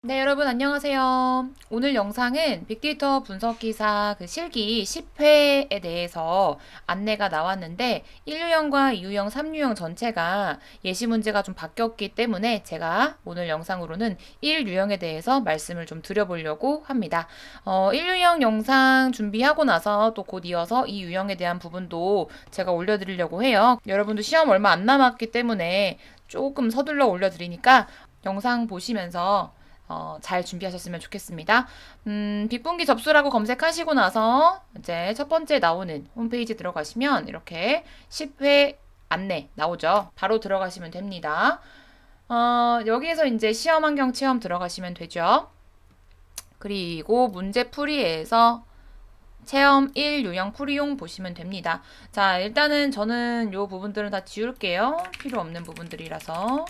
네, 여러분 안녕하세요. 오늘 영상은 빅데이터 분석기사 그 실기 10회에 대해서 안내가 나왔는데 1유형과 2유형, 3유형 전체가 예시 문제가 좀 바뀌었기 때문에 제가 오늘 영상으로는 1유형에 대해서 말씀을 좀 드려보려고 합니다. 1유형 영상 준비하고 나서 또 곧 이어서 2유형에 대한 부분도 제가 올려드리려고 해요. 여러분도 시험 얼마 안 남았기 때문에 조금 서둘러 올려드리니까 영상 보시면서 잘 준비하셨으면 좋겠습니다. 빅분기 접수라고 검색하시고 나서 이제 첫 번째 나오는 홈페이지 들어가시면 이렇게 10회 안내 나오죠. 바로 들어가시면 됩니다. 여기에서 이제 시험 환경 체험 들어가시면 되죠. 그리고 문제풀이에서 체험 1 유형 풀이용 보시면 됩니다. 자, 일단은 저는 요 부분들은 다 지울게요. 필요 없는 부분들이라서.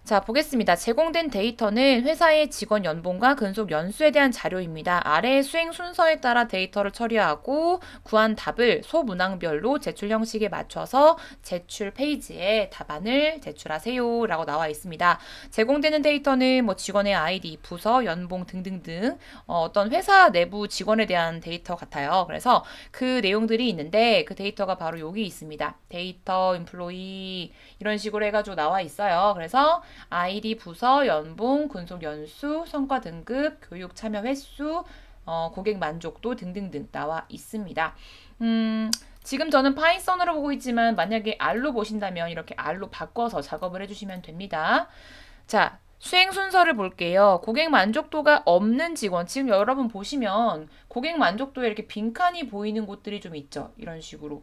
자, 보겠습니다. 제공된 데이터는 회사의 직원 연봉과 근속 연수에 대한 자료입니다. 아래 수행 순서에 따라 데이터를 처리하고 구한 답을 소문항별로 제출 형식에 맞춰서 제출 페이지에 답안을 제출하세요 라고 나와 있습니다. 제공되는 데이터는 뭐 직원의 아이디, 부서, 연봉 등등등 어떤 회사 내부 직원에 대한 데이터 같아요. 그래서 그 내용들이 있는데 그 데이터가 바로 여기 있습니다. 데이터, 인플로이 이런 식으로 해가지고 나와 있어요. 그래서 아이디, 부서, 연봉, 근속 연수, 성과 등급, 교육 참여 횟수, 고객 만족도 등등등 나와 있습니다. 지금 저는 파이썬으로 보고 있지만 만약에 R로 보신다면 이렇게 R로 바꿔서 작업을 해주시면 됩니다. 자, 수행 순서를 볼게요. 고객 만족도가 없는 직원. 지금 여러분 보시면 고객 만족도에 이렇게 빈칸이 보이는 곳들이 좀 있죠. 이런 식으로.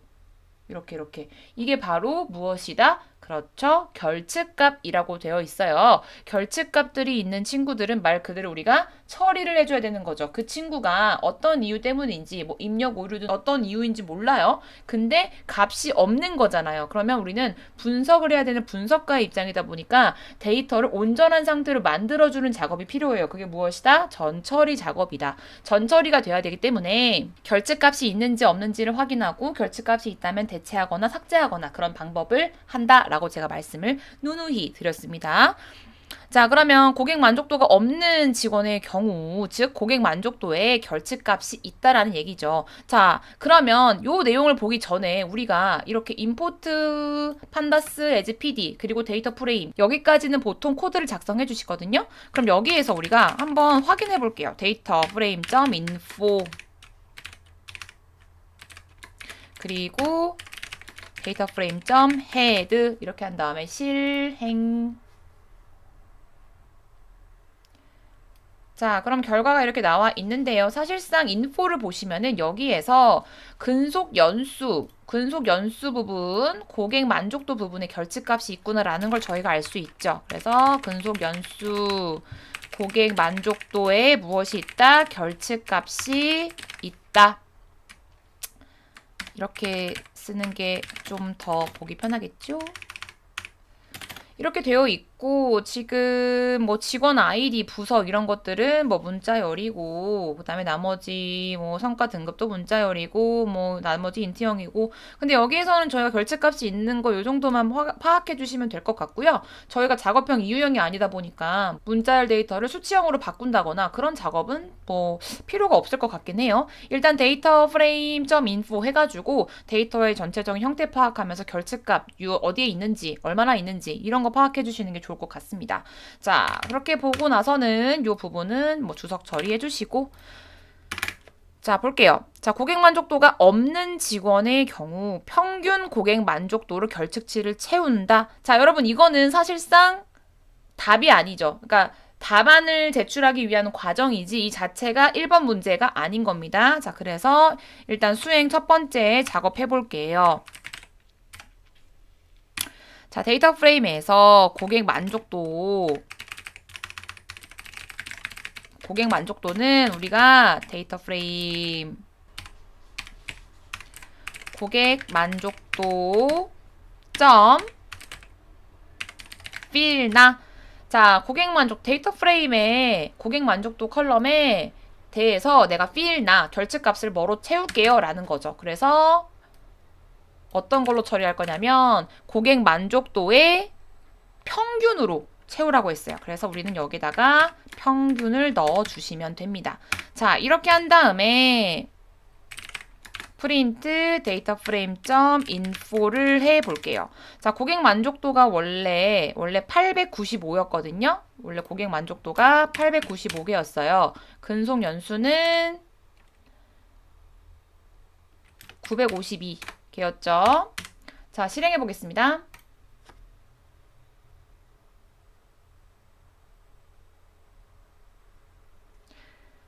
이렇게. 이게 바로 무엇이다? 그렇죠. 결측값이라고 되어 있어요. 결측값들이 있는 친구들은 말 그대로 우리가 처리를 해줘야 되는 거죠. 그 친구가 어떤 이유 때문인지, 뭐 입력 오류든 어떤 이유인지 몰라요. 근데 값이 없는 거잖아요. 그러면 우리는 분석을 해야 되는 분석가의 입장이다 보니까 데이터를 온전한 상태로 만들어주는 작업이 필요해요. 그게 무엇이다? 전처리 작업이다. 전처리가 돼야 되기 때문에 결측값이 있는지 없는지를 확인하고 결측값이 있다면 대체하거나 삭제하거나 그런 방법을 한다. 라고 제가 말씀을 누누이 드렸습니다. 자, 그러면 고객 만족도가 없는 직원의 경우, 즉 고객 만족도에 결측값이 있다라는 얘기죠. 자, 그러면 요 내용을 보기 전에 우리가 이렇게 임포트 판다스 에즈 PD 그리고 데이터 프레임 여기까지는 보통 코드를 작성해 주시거든요. 그럼 여기에서 우리가 한번 확인해 볼게요. 데이터 프레임.info 그리고 데이터 프레임.head 이렇게 한 다음에 실행. 자, 그럼 결과가 이렇게 나와 있는데요. 사실상 인포를 보시면은 여기에서 근속 연수 부분, 고객 만족도 부분에 결측값이 있구나라는 걸 저희가 알 수 있죠. 그래서 근속 연수, 고객 만족도에 무엇이 있다? 결측값이 있다. 이렇게 쓰는 게 좀 더 보기 편하겠죠? 이렇게 되어 있고 지금 뭐 직원 아이디, 부서 이런 것들은 뭐 문자열이고 그다음에 나머지 뭐 성과 등급도 문자열이고 뭐 나머지 인트형이고 근데 여기에서는 저희가 결제값이 있는 거 요 정도만 파악해 주시면 될 것 같고요. 저희가 작업형 이유형이 아니다 보니까 문자열 데이터를 수치형으로 바꾼다거나 그런 작업은 뭐 필요가 없을 것 같긴 해요. 일단 데이터 프레임.info 해가지고 데이터의 전체적인 형태 파악하면서 결측값 어디에 있는지 얼마나 있는지 이런 거 파악해 주시는 게 좋을 것 같습니다. 자, 그렇게 보고 나서는 이 부분은 뭐 주석 처리해 주시고 자, 볼게요. 자, 고객 만족도가 없는 직원의 경우 평균 고객 만족도로 결측치를 채운다. 자, 여러분 이거는 사실상 답이 아니죠. 그러니까 답안을 제출하기 위한 과정이지 이 자체가 1번 문제가 아닌 겁니다. 자, 그래서 일단 수행 첫 번째 작업해 볼게요. 자, 데이터 프레임에서 고객 만족도는 우리가 데이터 프레임 고객 만족도 점 필나 자, 데이터 프레임의 고객 만족도 컬럼에 대해서 내가 필나 결측값을 뭐로 채울게요 라는 거죠. 그래서 어떤 걸로 처리할 거냐면 고객 만족도의 평균으로 채우라고 했어요. 그래서 우리는 여기다가 평균을 넣어주시면 됩니다. 자, 이렇게 한 다음에 프린트 데이터 프레임 점 인포를 해 볼게요. 자, 고객 만족도가 원래 895였거든요. 원래 고객 만족도가 895개였어요. 근속 연수는 952개였죠. 자, 실행해 보겠습니다.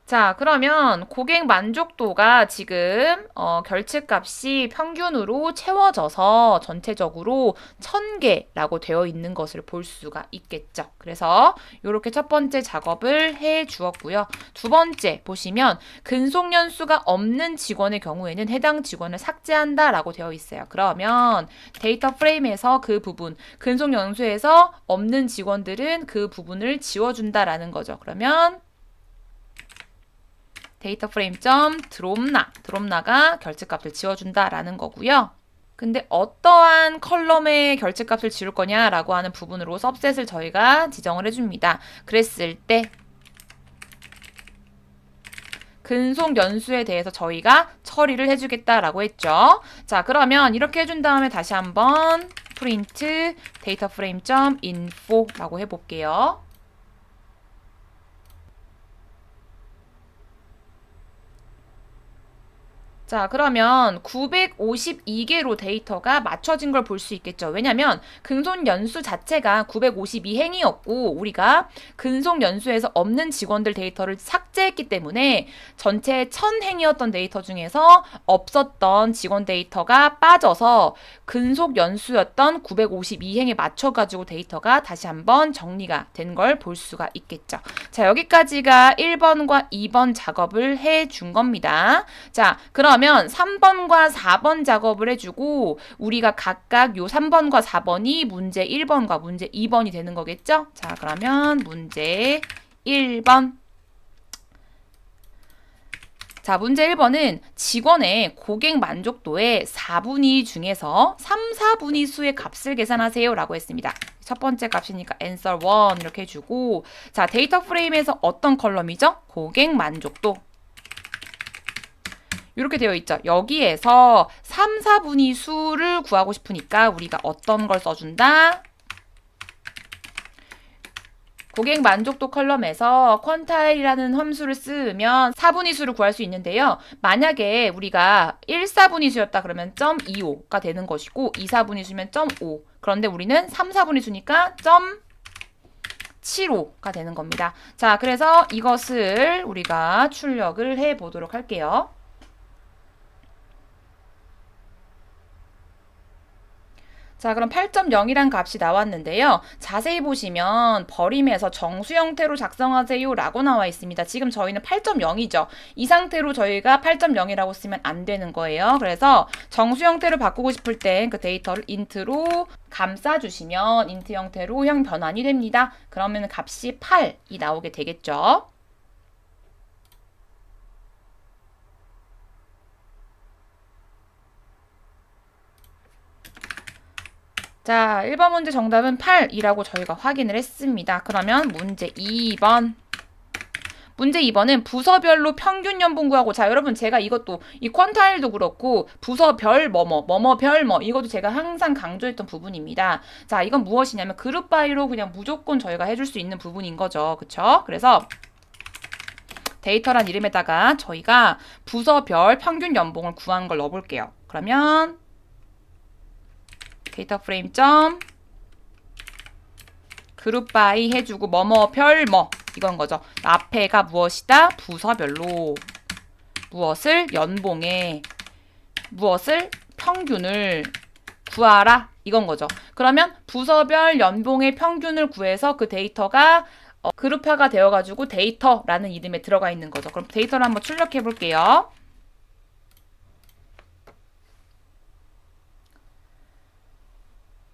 자, 그러면 고객 만족도가 지금 결측값이 평균으로 채워져서 전체적으로 1000개라고 되어 있는 것을 볼 수가 있겠죠. 그래서 이렇게 첫 번째 작업을 해 주었고요. 두 번째 보시면 근속 연수가 없는 직원의 경우에는 해당 직원을 삭제한다라고 되어 있어요. 그러면 데이터 프레임에서 그 부분, 근속 연수에서 없는 직원들은 그 부분을 지워준다라는 거죠. 그러면 데이터 프레임 점 드롭나가 결측값을 지워준다라는 거고요. 근데 어떠한 컬럼의 결측값을 지울 거냐라고 하는 부분으로 सब셋을 저희가 지정을 해줍니다. 그랬을 때 근속 연수에 대해서 저희가 처리를 해주겠다라고 했죠. 자, 그러면 이렇게 해준 다음에 다시 한번 프린트 데이터 프레임 점 인포라고 해볼게요. 자, 그러면 952개로 데이터가 맞춰진 걸 볼 수 있겠죠. 왜냐면 근속 연수 자체가 952행이었고 우리가 근속 연수에서 없는 직원들 데이터를 삭제했기 때문에 전체 1000행이었던 데이터 중에서 없었던 직원 데이터가 빠져서 근속 연수였던 952행에 맞춰가지고 데이터가 다시 한번 정리가 된 걸 볼 수가 있겠죠. 자, 여기까지가 1번과 2번 작업을 해준 겁니다. 자, 그러면 3번과 4번 작업을 해주고 우리가 각각 요 3번과 4번이 문제 1번과 문제 2번이 되는 거겠죠? 자, 그러면 문제 1번. 자, 문제 1번은 직원의 고객 만족도의 4분위 중에서 3, 4분위 수의 값을 계산하세요 라고 했습니다. 첫 번째 값이니까 answer 1 이렇게 해주고 자, 데이터 프레임에서 어떤 컬럼이죠? 고객 만족도. 이렇게 되어 있죠. 여기에서 3, 4분위 수를 구하고 싶으니까 우리가 어떤 걸 써준다? 고객 만족도 컬럼에서 퀀타일이라는 함수를 쓰면 4분위 수를 구할 수 있는데요. 만약에 우리가 1, 4분위 수였다 그러면 0.25가 되는 것이고 2, 4분위 수면 0.5. 그런데 우리는 3, 4분위 수니까 0.75가 되는 겁니다. 자, 그래서 이것을 우리가 출력을 해 보도록 할게요. 자, 그럼 8.0이란 값이 나왔는데요. 자세히 보시면 버림에서 정수 형태로 작성하세요 라고 나와 있습니다. 지금 저희는 8.0이죠. 이 상태로 저희가 8.0이라고 쓰면 안 되는 거예요. 그래서 정수 형태로 바꾸고 싶을 땐 그 데이터를 인트로 감싸주시면 인트 형태로 형 변환이 됩니다. 그러면 값이 8이 나오게 되겠죠. 자, 1번 문제 정답은 8이라고 저희가 확인을 했습니다. 그러면 문제 2번. 문제 2번은 부서별로 평균 연봉 구하고 자, 여러분 제가 이것도 이 퀀타일도 그렇고 부서별 뭐뭐별 이것도 제가 항상 강조했던 부분입니다. 자, 이건 무엇이냐면 그룹 바이로 그냥 무조건 저희가 해줄 수 있는 부분인 거죠. 그쵸? 그래서 데이터란 이름에다가 저희가 부서별 평균 연봉을 구한 걸 넣어볼게요. 그러면 데이터 프레임 점 그룹 바이 해주고 뭐뭐별 이건 거죠. 앞에가 무엇이다? 부서별로 무엇을 연봉에 무엇을 평균을 구하라 이건 거죠. 그러면 부서별 연봉의 평균을 구해서 그 데이터가 그룹화가 되어가지고 데이터라는 이름에 들어가 있는 거죠. 그럼 데이터를 한번 출력해 볼게요.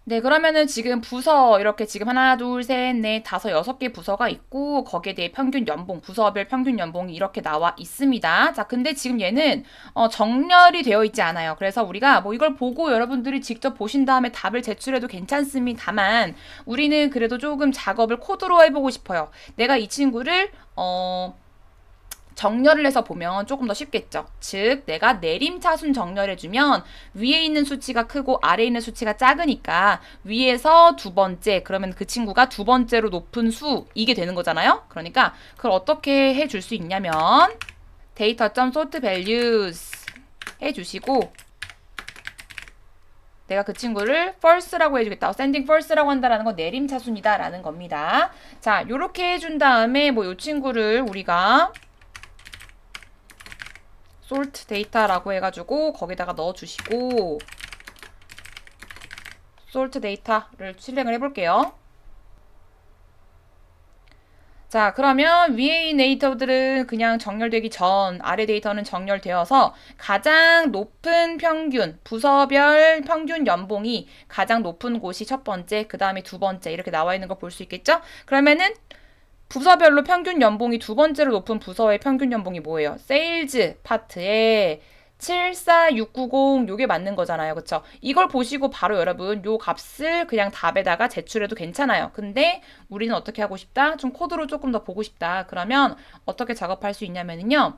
네, 그러면은 지금 부서 이렇게 지금 하나, 둘, 셋, 넷, 다섯, 여섯 개 부서가 있고 거기에 대해 평균 연봉, 부서별 평균 연봉이 이렇게 나와 있습니다. 자, 근데 지금 얘는 정렬이 되어 있지 않아요. 그래서 우리가 뭐 이걸 보고 여러분들이 직접 보신 다음에 답을 제출해도 괜찮습니다만 우리는 그래도 조금 작업을 코드로 해보고 싶어요. 내가 이 친구를 정렬을 해서 보면 조금 더 쉽겠죠. 즉 내가 내림차순 정렬해주면 위에 있는 수치가 크고 아래에 있는 수치가 작으니까 위에서 두 번째 그러면 그 친구가 두 번째로 높은 수 이게 되는 거잖아요. 그러니까 그걸 어떻게 해줄 수 있냐면 data.sortValues 해주시고 내가 그 친구를 first라고 해주겠다. ascending first라고 한다라는 건 내림차순이다 라는 겁니다. 자, 요렇게 해준 다음에 뭐 요 친구를 우리가 sort data라고 해가지고 거기다가 넣어주시고 sort data를 실행을 해볼게요. 자, 그러면 위에 있는 데이터들은 그냥 정렬되기 전 아래 데이터는 정렬되어서 가장 높은 평균, 부서별 평균 연봉이 가장 높은 곳이 첫 번째, 그 다음에 두 번째 이렇게 나와 있는 거 볼 수 있겠죠? 그러면은 부서별로 평균 연봉이 두 번째로 높은 부서의 평균 연봉이 뭐예요? 세일즈 파트에 74690 요게 맞는 거잖아요. 그쵸? 이걸 보시고 바로 여러분 요 값을 그냥 답에다가 제출해도 괜찮아요. 근데 우리는 어떻게 하고 싶다? 좀 코드로 조금 더 보고 싶다. 그러면 어떻게 작업할 수 있냐면요.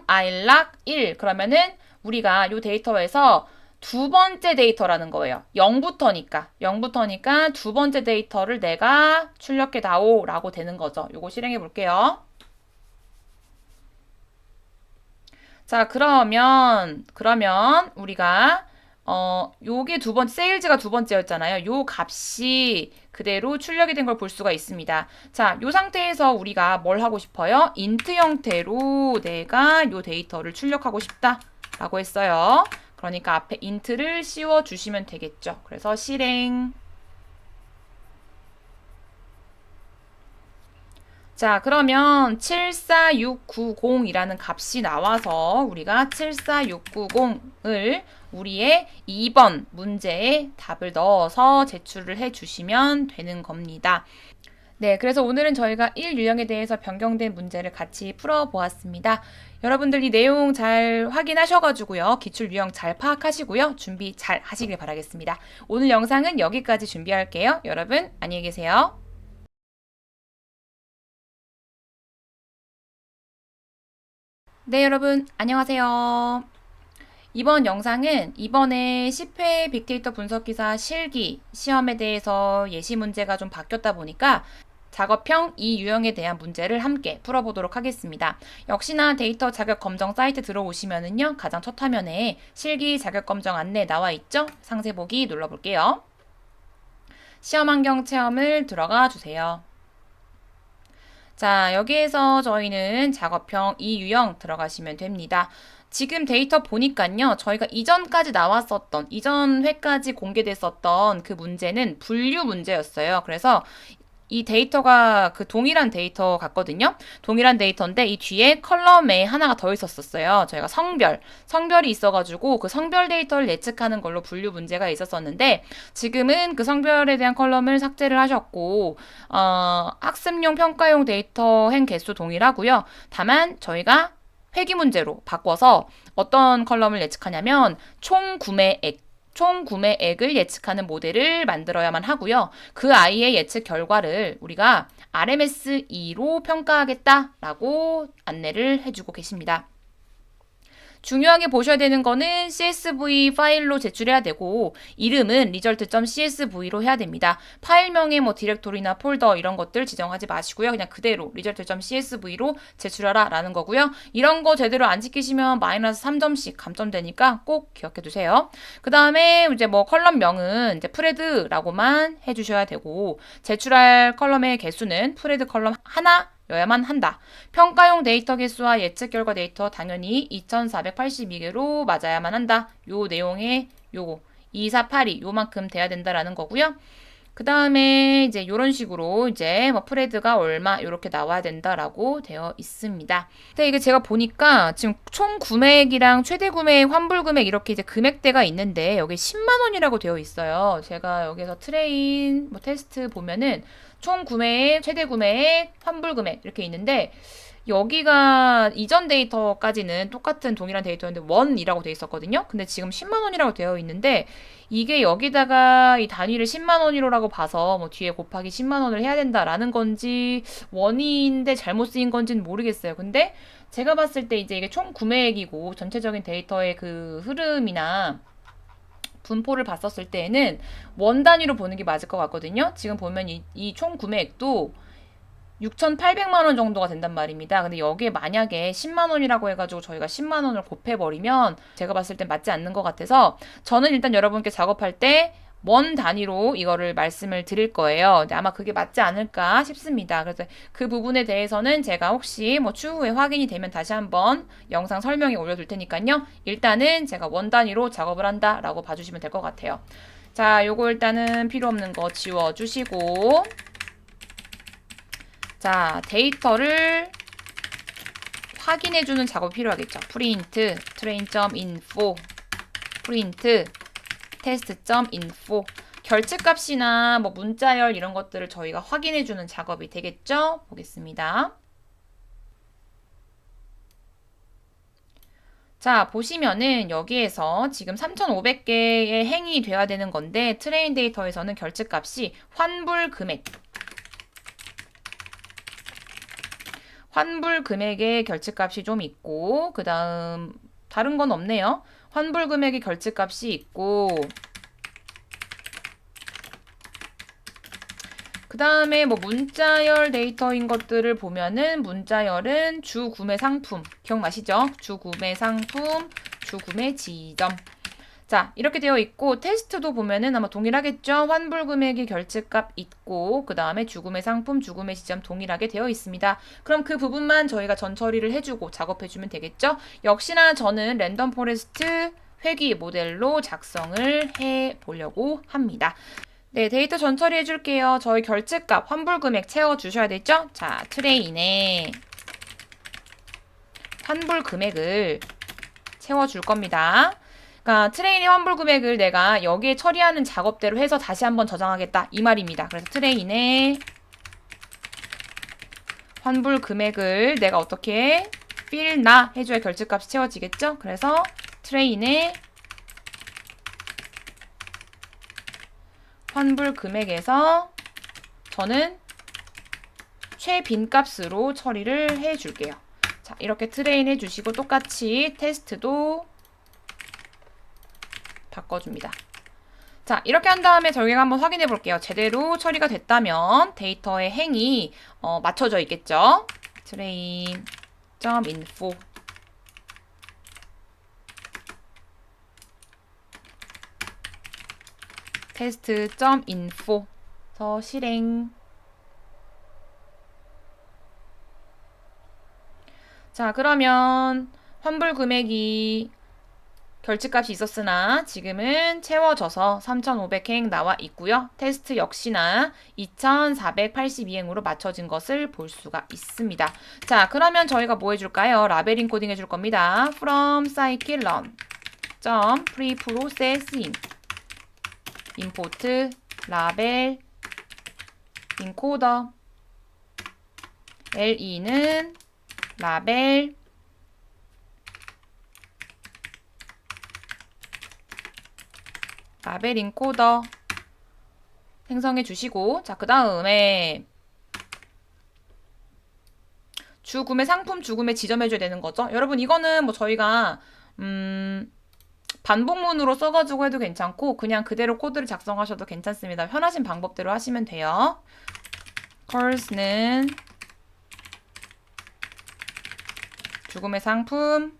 .ilog 1 그러면은 우리가 요 데이터에서 두 번째 데이터라는 거예요. 0부터니까 두 번째 데이터를 내가 출력해 다오 라고 되는 거죠. 요거 실행해 볼게요. 자, 그러면 우리가 요게 두 번째 세일즈가 두 번째였잖아요. 요 값이 그대로 출력이 된 걸 볼 수가 있습니다. 자, 요 상태에서 우리가 뭘 하고 싶어요? 인트 형태로 내가 요 데이터를 출력하고 싶다 라고 했어요. 그러니까 앞에 인트를 씌워 주시면 되겠죠. 그래서 실행. 자, 그러면 74690이라는 값이 나와서 우리가 74690을 우리의 2번 문제에 답을 넣어서 제출을 해 주시면 되는 겁니다. 네, 그래서 오늘은 저희가 1유형에 대해서 변경된 문제를 같이 풀어보았습니다. 여러분들 이 내용 잘 확인하셔가지고요. 기출 유형 잘 파악하시고요. 준비 잘 하시길 바라겠습니다. 오늘 영상은 여기까지 준비할게요. 여러분, 안녕히 계세요. 네, 여러분, 안녕하세요. 이번 영상은 이번에 10회 빅데이터 분석기사 실기 시험에 대해서 예시 문제가 좀 바뀌었다 보니까 작업형 이 유형에 대한 문제를 함께 풀어보도록 하겠습니다. 역시나 데이터 자격 검정 사이트 들어오시면은요, 가장 첫 화면에 실기 자격 검정 안내 나와 있죠? 상세 보기 눌러볼게요. 시험 환경 체험을 들어가 주세요. 자, 여기에서 저희는 작업형 이 유형 들어가시면 됩니다. 지금 데이터 보니까요, 저희가 이전까지 나왔었던, 이전 회까지 공개됐었던 그 문제는 분류 문제였어요. 그래서 이 데이터가 그 동일한 데이터 같거든요. 동일한 데이터인데 이 뒤에 컬럼에 하나가 더 있었어요. 저희가 성별이 있어가지고 그 성별 데이터를 예측하는 걸로 분류 문제가 있었었는데 지금은 그 성별에 대한 컬럼을 삭제를 하셨고 학습용 평가용 데이터 행 개수 동일하고요. 다만 저희가 회기 문제로 바꿔서 어떤 컬럼을 예측하냐면 총 구매액을 예측하는 모델을 만들어야만 하고요. 그 아이의 예측 결과를 우리가 RMS2로 평가하겠다라고 안내를 해주고 계십니다. 중요하게 보셔야 되는 거는 CSV 파일로 제출해야 되고 이름은 result.csv로 해야 됩니다. 파일명에 뭐 디렉토리나 폴더 이런 것들 지정하지 마시고요. 그냥 그대로 result.csv로 제출하라 라는 거고요. 이런 거 제대로 안 지키시면 마이너스 3점씩 감점되니까 꼭 기억해 두세요. 그 다음에 이제 뭐 컬럼명은 이제 프레드라고만 해주셔야 되고 제출할 컬럼의 개수는 프레드 컬럼 하나 여야만 한다. 평가용 데이터 개수와 예측 결과 데이터 당연히 2482개로 맞아야만 한다. 요 내용에 요거 2482 요만큼 돼야 된다라는 거고요. 그 다음에 이제 이런 식으로 이제 뭐 프레드가 얼마 이렇게 나와야 된다라고 되어 있습니다. 근데 이게 제가 보니까 지금 총 구매액이랑 최대 구매액, 환불 금액 이렇게 이제 금액대가 있는데 여기 10만 원이라고 되어 있어요. 제가 여기서 트레인 뭐 테스트 보면은 총 구매액, 최대 구매액, 환불 금액 이렇게 있는데 여기가 이전 데이터까지는 똑같은 동일한 데이터인데 원이라고 되어 있었거든요. 근데 지금 10만 원이라고 되어 있는데 이게 여기다가 이 단위를 10만 원이라고 봐서 뭐 뒤에 곱하기 10만 원을 해야 된다라는 건지 원인데 잘못 쓰인 건지는 모르겠어요. 근데 제가 봤을 때 이제 이게 총 구매액이고 전체적인 데이터의 그 흐름이나 분포를 봤었을 때에는 원 단위로 보는 게 맞을 것 같거든요. 지금 보면 이 총 구매액도 6,800만 원 정도가 된단 말입니다. 근데 여기에 만약에 10만 원이라고 해가지고 저희가 10만 원을 곱해버리면 제가 봤을 땐 맞지 않는 것 같아서 저는 일단 여러분께 작업할 때 원 단위로 이거를 말씀을 드릴 거예요. 근데 아마 그게 맞지 않을까 싶습니다. 그래서 그 부분에 대해서는 제가 혹시 뭐 추후에 확인이 되면 다시 한번 영상 설명에 올려둘 테니까요. 일단은 제가 원 단위로 작업을 한다라고 봐주시면 될 것 같아요. 자, 요거 일단은 필요 없는 거 지워주시고 자, 데이터를 확인해주는 작업이 필요하겠죠. 프린트, train.info, 프린트, test.info. 결측값이나 뭐 문자열 이런 것들을 저희가 확인해주는 작업이 되겠죠. 보겠습니다. 자, 보시면은 여기에서 지금 3,500개의 행이 돼야 되는 건데 트레인 데이터에서는 결측값이 환불 금액, 환불 금액의 결측값이 좀 있고 그 다음 다른 건 없네요. 환불 금액의 결측값이 있고 그 다음에 뭐 문자열 데이터인 것들을 보면은 문자열은 주 구매 상품 기억나시죠? 주 구매 상품, 주 구매 지점. 자, 이렇게 되어 있고 테스트도 보면은 아마 동일하겠죠? 환불 금액이 결측값 있고 그 다음에 주구매 상품, 주구매 시점 동일하게 되어 있습니다. 그럼 그 부분만 저희가 전 처리를 해주고 작업해주면 되겠죠? 역시나 저는 랜덤 포레스트 회귀 모델로 작성을 해보려고 합니다. 네, 데이터 전 처리해 줄게요. 저희 결측값, 환불 금액 채워주셔야 되죠? 자, 트레인에 환불 금액을 채워줄 겁니다. 그러니까 트레인의 환불 금액을 내가 여기에 처리하는 작업대로 해서 다시 한번 저장하겠다 이 말입니다. 그래서 트레인의 환불 금액을 내가 어떻게 필나 해줘야 결측값이 채워지겠죠? 그래서 트레인의 환불 금액에서 저는 최빈값으로 처리를 해줄게요. 자, 이렇게 트레인 해주시고 똑같이 테스트도 바꿔줍니다. 자, 이렇게 한 다음에 저희가 한번 확인해 볼게요. 제대로 처리가 됐다면 데이터의 행이 맞춰져 있겠죠. train.info test.info 실행. 자, 그러면 환불 금액이 결측값이 있었으나 지금은 채워져서 3,500행 나와 있고요. 테스트 역시나 2,482행으로 맞춰진 것을 볼 수가 있습니다. 자, 그러면 저희가 뭐 해줄까요? 라벨 인코딩 해줄 겁니다. from scikit-learn preprocessing import 라벨 인코더 le는 라벨 라벨 인코더 생성해 주시고 자, 그 다음에 주구매 상품, 주구매 지정해줘야 되는 거죠. 여러분 이거는 뭐 저희가 반복문으로 써가지고 해도 괜찮고 그냥 그대로 코드를 작성하셔도 괜찮습니다. 편하신 방법대로 하시면 돼요. 컬스는 주구매 상품,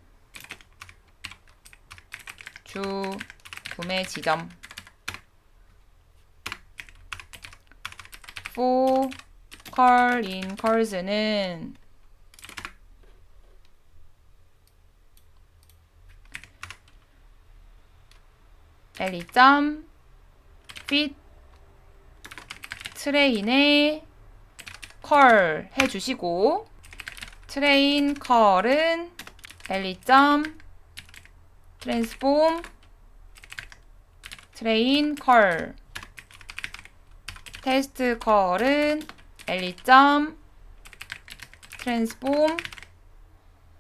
주구매 지점 for call in calls는 fit 트레인에 컬 해주시고 트레인 컬은 엘리.transform 트레인 컬 테스트 컬은 엘리.transform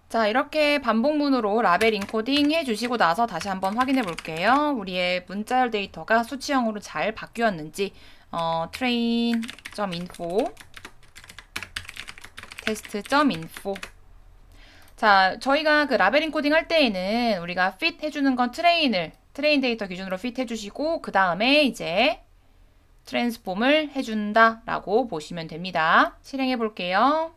자, 이렇게 반복문으로 라벨 인코딩 해주시고 나서 다시 한번 확인해 볼게요. 우리의 문자열 데이터가 수치형으로 잘 바뀌었는지 train.info test.info 자, 저희가 그 라벨 인코딩 할 때에는 우리가 fit 해주는 건 트레인 데이터 기준으로 fit 해주시고 그 다음에 이제 트랜스폼을 해준다 라고 보시면 됩니다. 실행해 볼게요.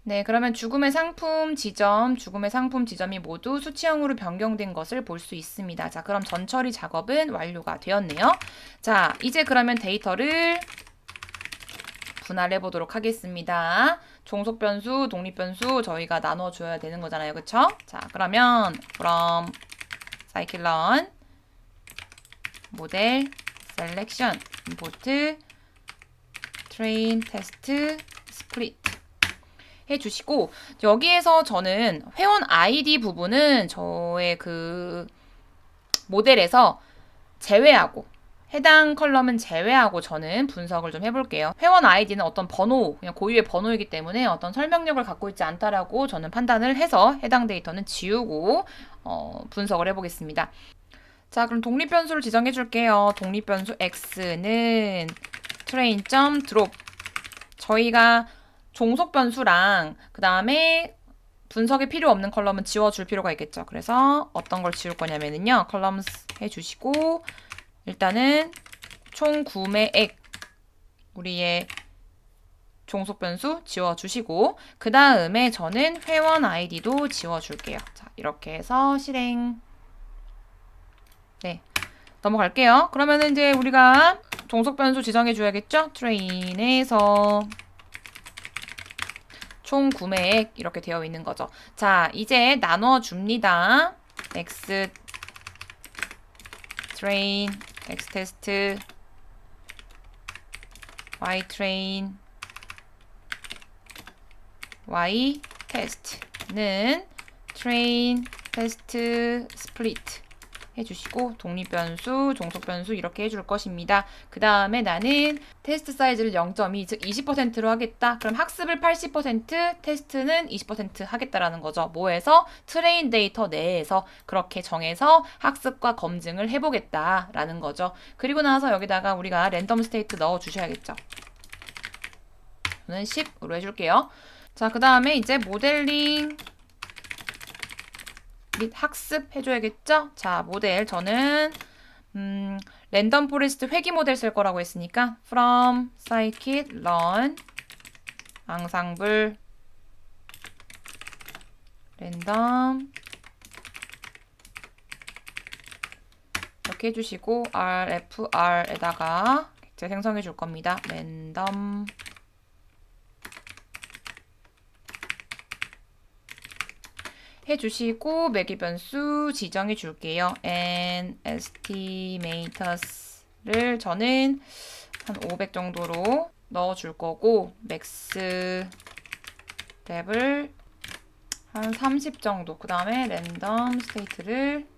네, 그러면 죽음의 상품 지점이 모두 수치형으로 변경된 것을 볼 수 있습니다. 자, 그럼 전처리 작업은 완료가 되었네요. 자, 이제 그러면 데이터를 분할해 보도록 하겠습니다. 종속 변수, 독립 변수 저희가 나눠 줘야 되는 거잖아요. 그쵸? 자, 그러면 from scikit-learn 모델 selection import train test split 해주시고 여기에서 저는 회원 아이디 부분은 저의 그 모델에서 제외하고 해당 컬럼은 제외하고 저는 분석을 좀 해볼게요. 회원 아이디는 어떤 번호, 그냥 고유의 번호이기 때문에 어떤 설명력을 갖고 있지 않다라고 저는 판단을 해서 해당 데이터는 지우고 분석을 해보겠습니다. 자, 그럼 독립 변수를 지정해 줄게요. 독립 변수 x는 train.drop 저희가 종속 변수랑 그 다음에 분석이 필요 없는 컬럼은 지워줄 필요가 있겠죠. 그래서 어떤 걸 지울 거냐면요. columns 해주시고 일단은 총 구매액 우리의 종속 변수 지워주시고 그 다음에 저는 회원 아이디도 지워줄게요. 자, 이렇게 해서 실행 네 넘어갈게요. 그러면은 이제 우리가 종속 변수 지정해 줘야겠죠. train에서 총 구매액 이렇게 되어 있는 거죠. 자, 이제 나눠 줍니다. x train, x test, y train, y test는 train, test, split 해주시고 독립변수, 종속변수 이렇게 해줄 것입니다. 그 다음에 나는 테스트 사이즈를 0.2, 즉 20%로 하겠다. 그럼 학습을 80%, 테스트는 20% 하겠다라는 거죠. 뭐에서? 트레인 데이터 내에서 그렇게 정해서 학습과 검증을 해보겠다라는 거죠. 그리고 나서 여기다가 우리가 랜덤 스테이트 넣어주셔야겠죠. 저는 10으로 해줄게요. 자, 그 다음에 이제 모델링 및 학습 해줘야겠죠? 자, 모델 저는 랜덤 포레스트 회귀 모델 쓸 거라고 했으니까 from scikit-learn 앙상블 랜덤 이렇게 해주시고 rfr에다가 객체 생성해 줄 겁니다. 랜덤 해주시고 매개 변수 지정해 줄게요. and estimaters를 저는 한 500 정도로 넣어 줄 거고 max 랩을 한 30 정도 그 다음에 랜덤 스테이트를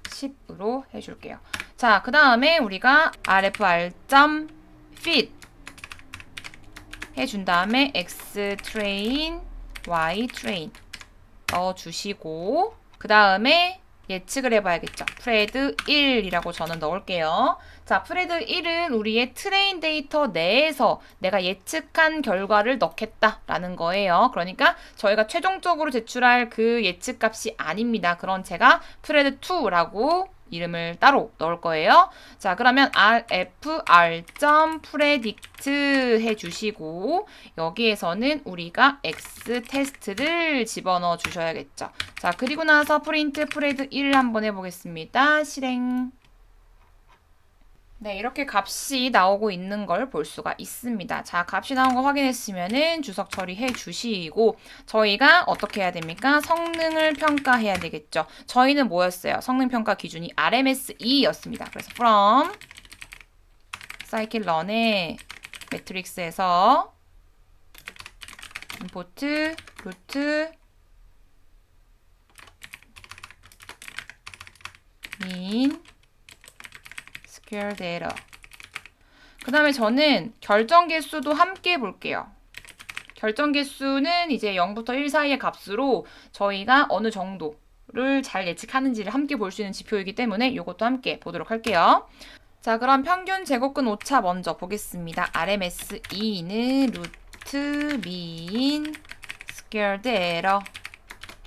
10으로 해줄게요. 자, 그 다음에 우리가 rfr.fit 해준 다음에 x train, y train 넣어주시고 그 다음에 예측을 해봐야겠죠. 프레드 1이라고 저는 넣을게요. 자, 프레드 1은 우리의 트레인 데이터 내에서 내가 예측한 결과를 넣겠다라는 거예요. 그러니까 저희가 최종적으로 제출할 그 예측값이 아닙니다. 그런 제가 프레드 2라고 이름을 따로 넣을 거예요. 자, 그러면 rfr.predict 해주시고 여기에서는 우리가 x 테스트를 집어넣어 주셔야겠죠. 자, 그리고 나서 프린트 프레드 1 한번 해보겠습니다. 실행. 네, 이렇게 값이 나오고 있는 걸 볼 수가 있습니다. 자, 값이 나온 거 확인했으면은 주석 처리해 주시고 저희가 어떻게 해야 됩니까? 성능을 평가해야 되겠죠. 저희는 뭐였어요? 성능 평가 기준이 RMS2였습니다. 그래서 from scikit-learn의 매트릭스에서 import root mean square data. 그 다음에 저는 결정 개수도 함께 볼게요. 결정 개수는 이제 0부터 1 사이의 값으로 저희가 어느 정도를 잘 예측하는지를 함께 볼 수 있는 지표이기 때문에 이것도 함께 보도록 할게요. 자, 그럼 평균 제곱근 오차 먼저 보겠습니다. RMS2는 루트 민 스퀘어드 에러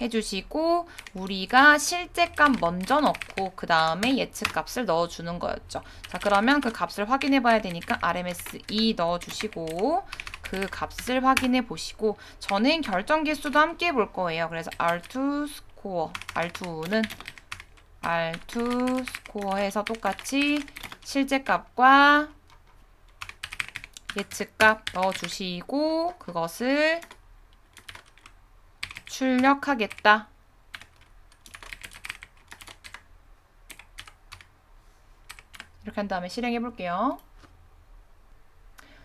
해주시고 우리가 실제값 먼저 넣고 그 다음에 예측값을 넣어주는 거였죠. 자, 그러면 그 값을 확인해 봐야 되니까 RMS2 넣어주시고 그 값을 확인해 보시고 저는 결정 개수도 함께 볼 거예요. 그래서 R2 스코어, R2는 R2 스코어 해서 똑같이 실제값과 예측값 넣어주시고 그것을 출력하겠다. 이렇게 한 다음에 실행해 볼게요.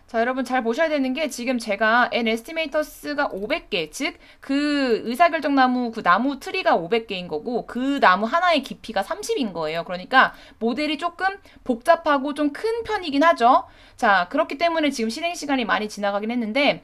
자, 여러분 잘 보셔야 되는 게 지금 제가 N 에스티메이터스가 500개, 즉 그 의사결정나무 그 나무 트리가 500개인 거고 그 나무 하나의 깊이가 30인 거예요. 그러니까 모델이 조금 복잡하고 좀 큰 편이긴 하죠. 자, 그렇기 때문에 지금 실행 시간이 많이 지나가긴 했는데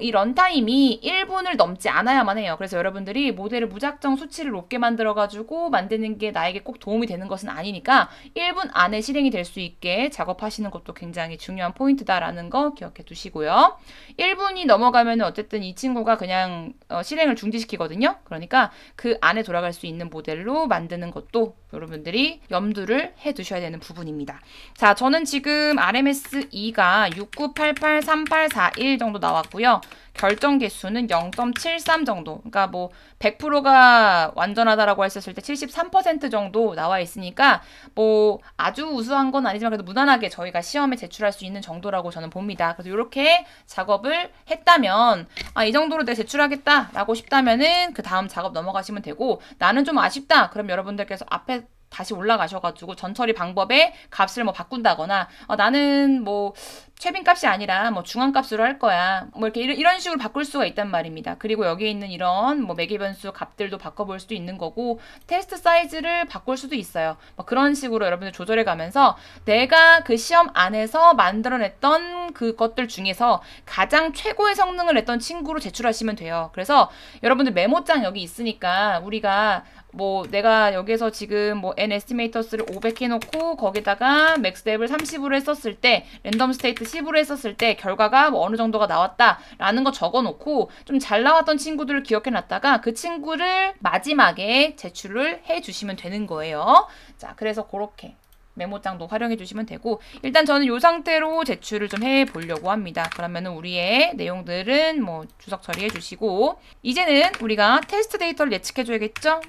이 런타임이 1분을 넘지 않아야만 해요. 그래서 여러분들이 모델을 무작정 수치를 높게 만들어가지고 만드는 게 나에게 꼭 도움이 되는 것은 아니니까 1분 안에 실행이 될 수 있게 작업하시는 것도 굉장히 중요한 포인트다라는 거 기억해 두시고요. 1분이 넘어가면 어쨌든 이 친구가 그냥 실행을 중지시키거든요. 그러니까 그 안에 돌아갈 수 있는 모델로 만드는 것도 여러분들이 염두를 해 두셔야 되는 부분입니다. 자, 저는 지금 RMS2가 69883841 정도 나왔고요. 결정 개수는 0.73 정도. 그러니까 뭐 100%가 완전하다라고 했었을 때 73% 정도 나와 있으니까 뭐 아주 우수한 건 아니지만 그래도 무난하게 저희가 시험에 제출할 수 있는 정도라고 저는 봅니다. 그래서 이렇게 작업을 했다면 이 정도로 내가 제출하겠다라고 싶다면은 그 다음 작업 넘어가시면 되고 나는 좀 아쉽다. 그럼 여러분들께서 앞에 다시 올라가셔가지고 전처리 방법에 값을 뭐 바꾼다거나 나는 뭐 최빈값이 아니라 뭐 중앙값으로 할 거야. 뭐 이렇게 이런 식으로 바꿀 수가 있단 말입니다. 그리고 여기에 있는 이런 뭐 매개 변수 값들도 바꿔볼 수도 있는 거고 테스트 사이즈를 바꿀 수도 있어요. 뭐 그런 식으로 여러분들 조절해 가면서 내가 그 시험 안에서 만들어냈던 그것들 중에서 가장 최고의 성능을 냈던 친구로 제출하시면 돼요. 그래서 여러분들 메모장 여기 있으니까 우리가 뭐 내가 여기서 지금 뭐 N 에스티메이터스를 500 해놓고 거기다가 맥스뎁을 30으로 했었을 때 랜덤 스테이트 10으로 했었을 때 결과가 뭐 어느 정도가 나왔다라는 거 적어놓고 좀 잘 나왔던 친구들을 기억해놨다가 그 친구를 마지막에 제출을 해주시면 되는 거예요. 자, 그래서 그렇게 메모장도 활용해 주시면 되고 일단 저는 이 상태로 제출을 좀 해보려고 합니다. 그러면은 우리의 내용들은 뭐 주석 처리해 주시고 이제는 우리가 테스트 데이터를 예측해 줘야겠죠?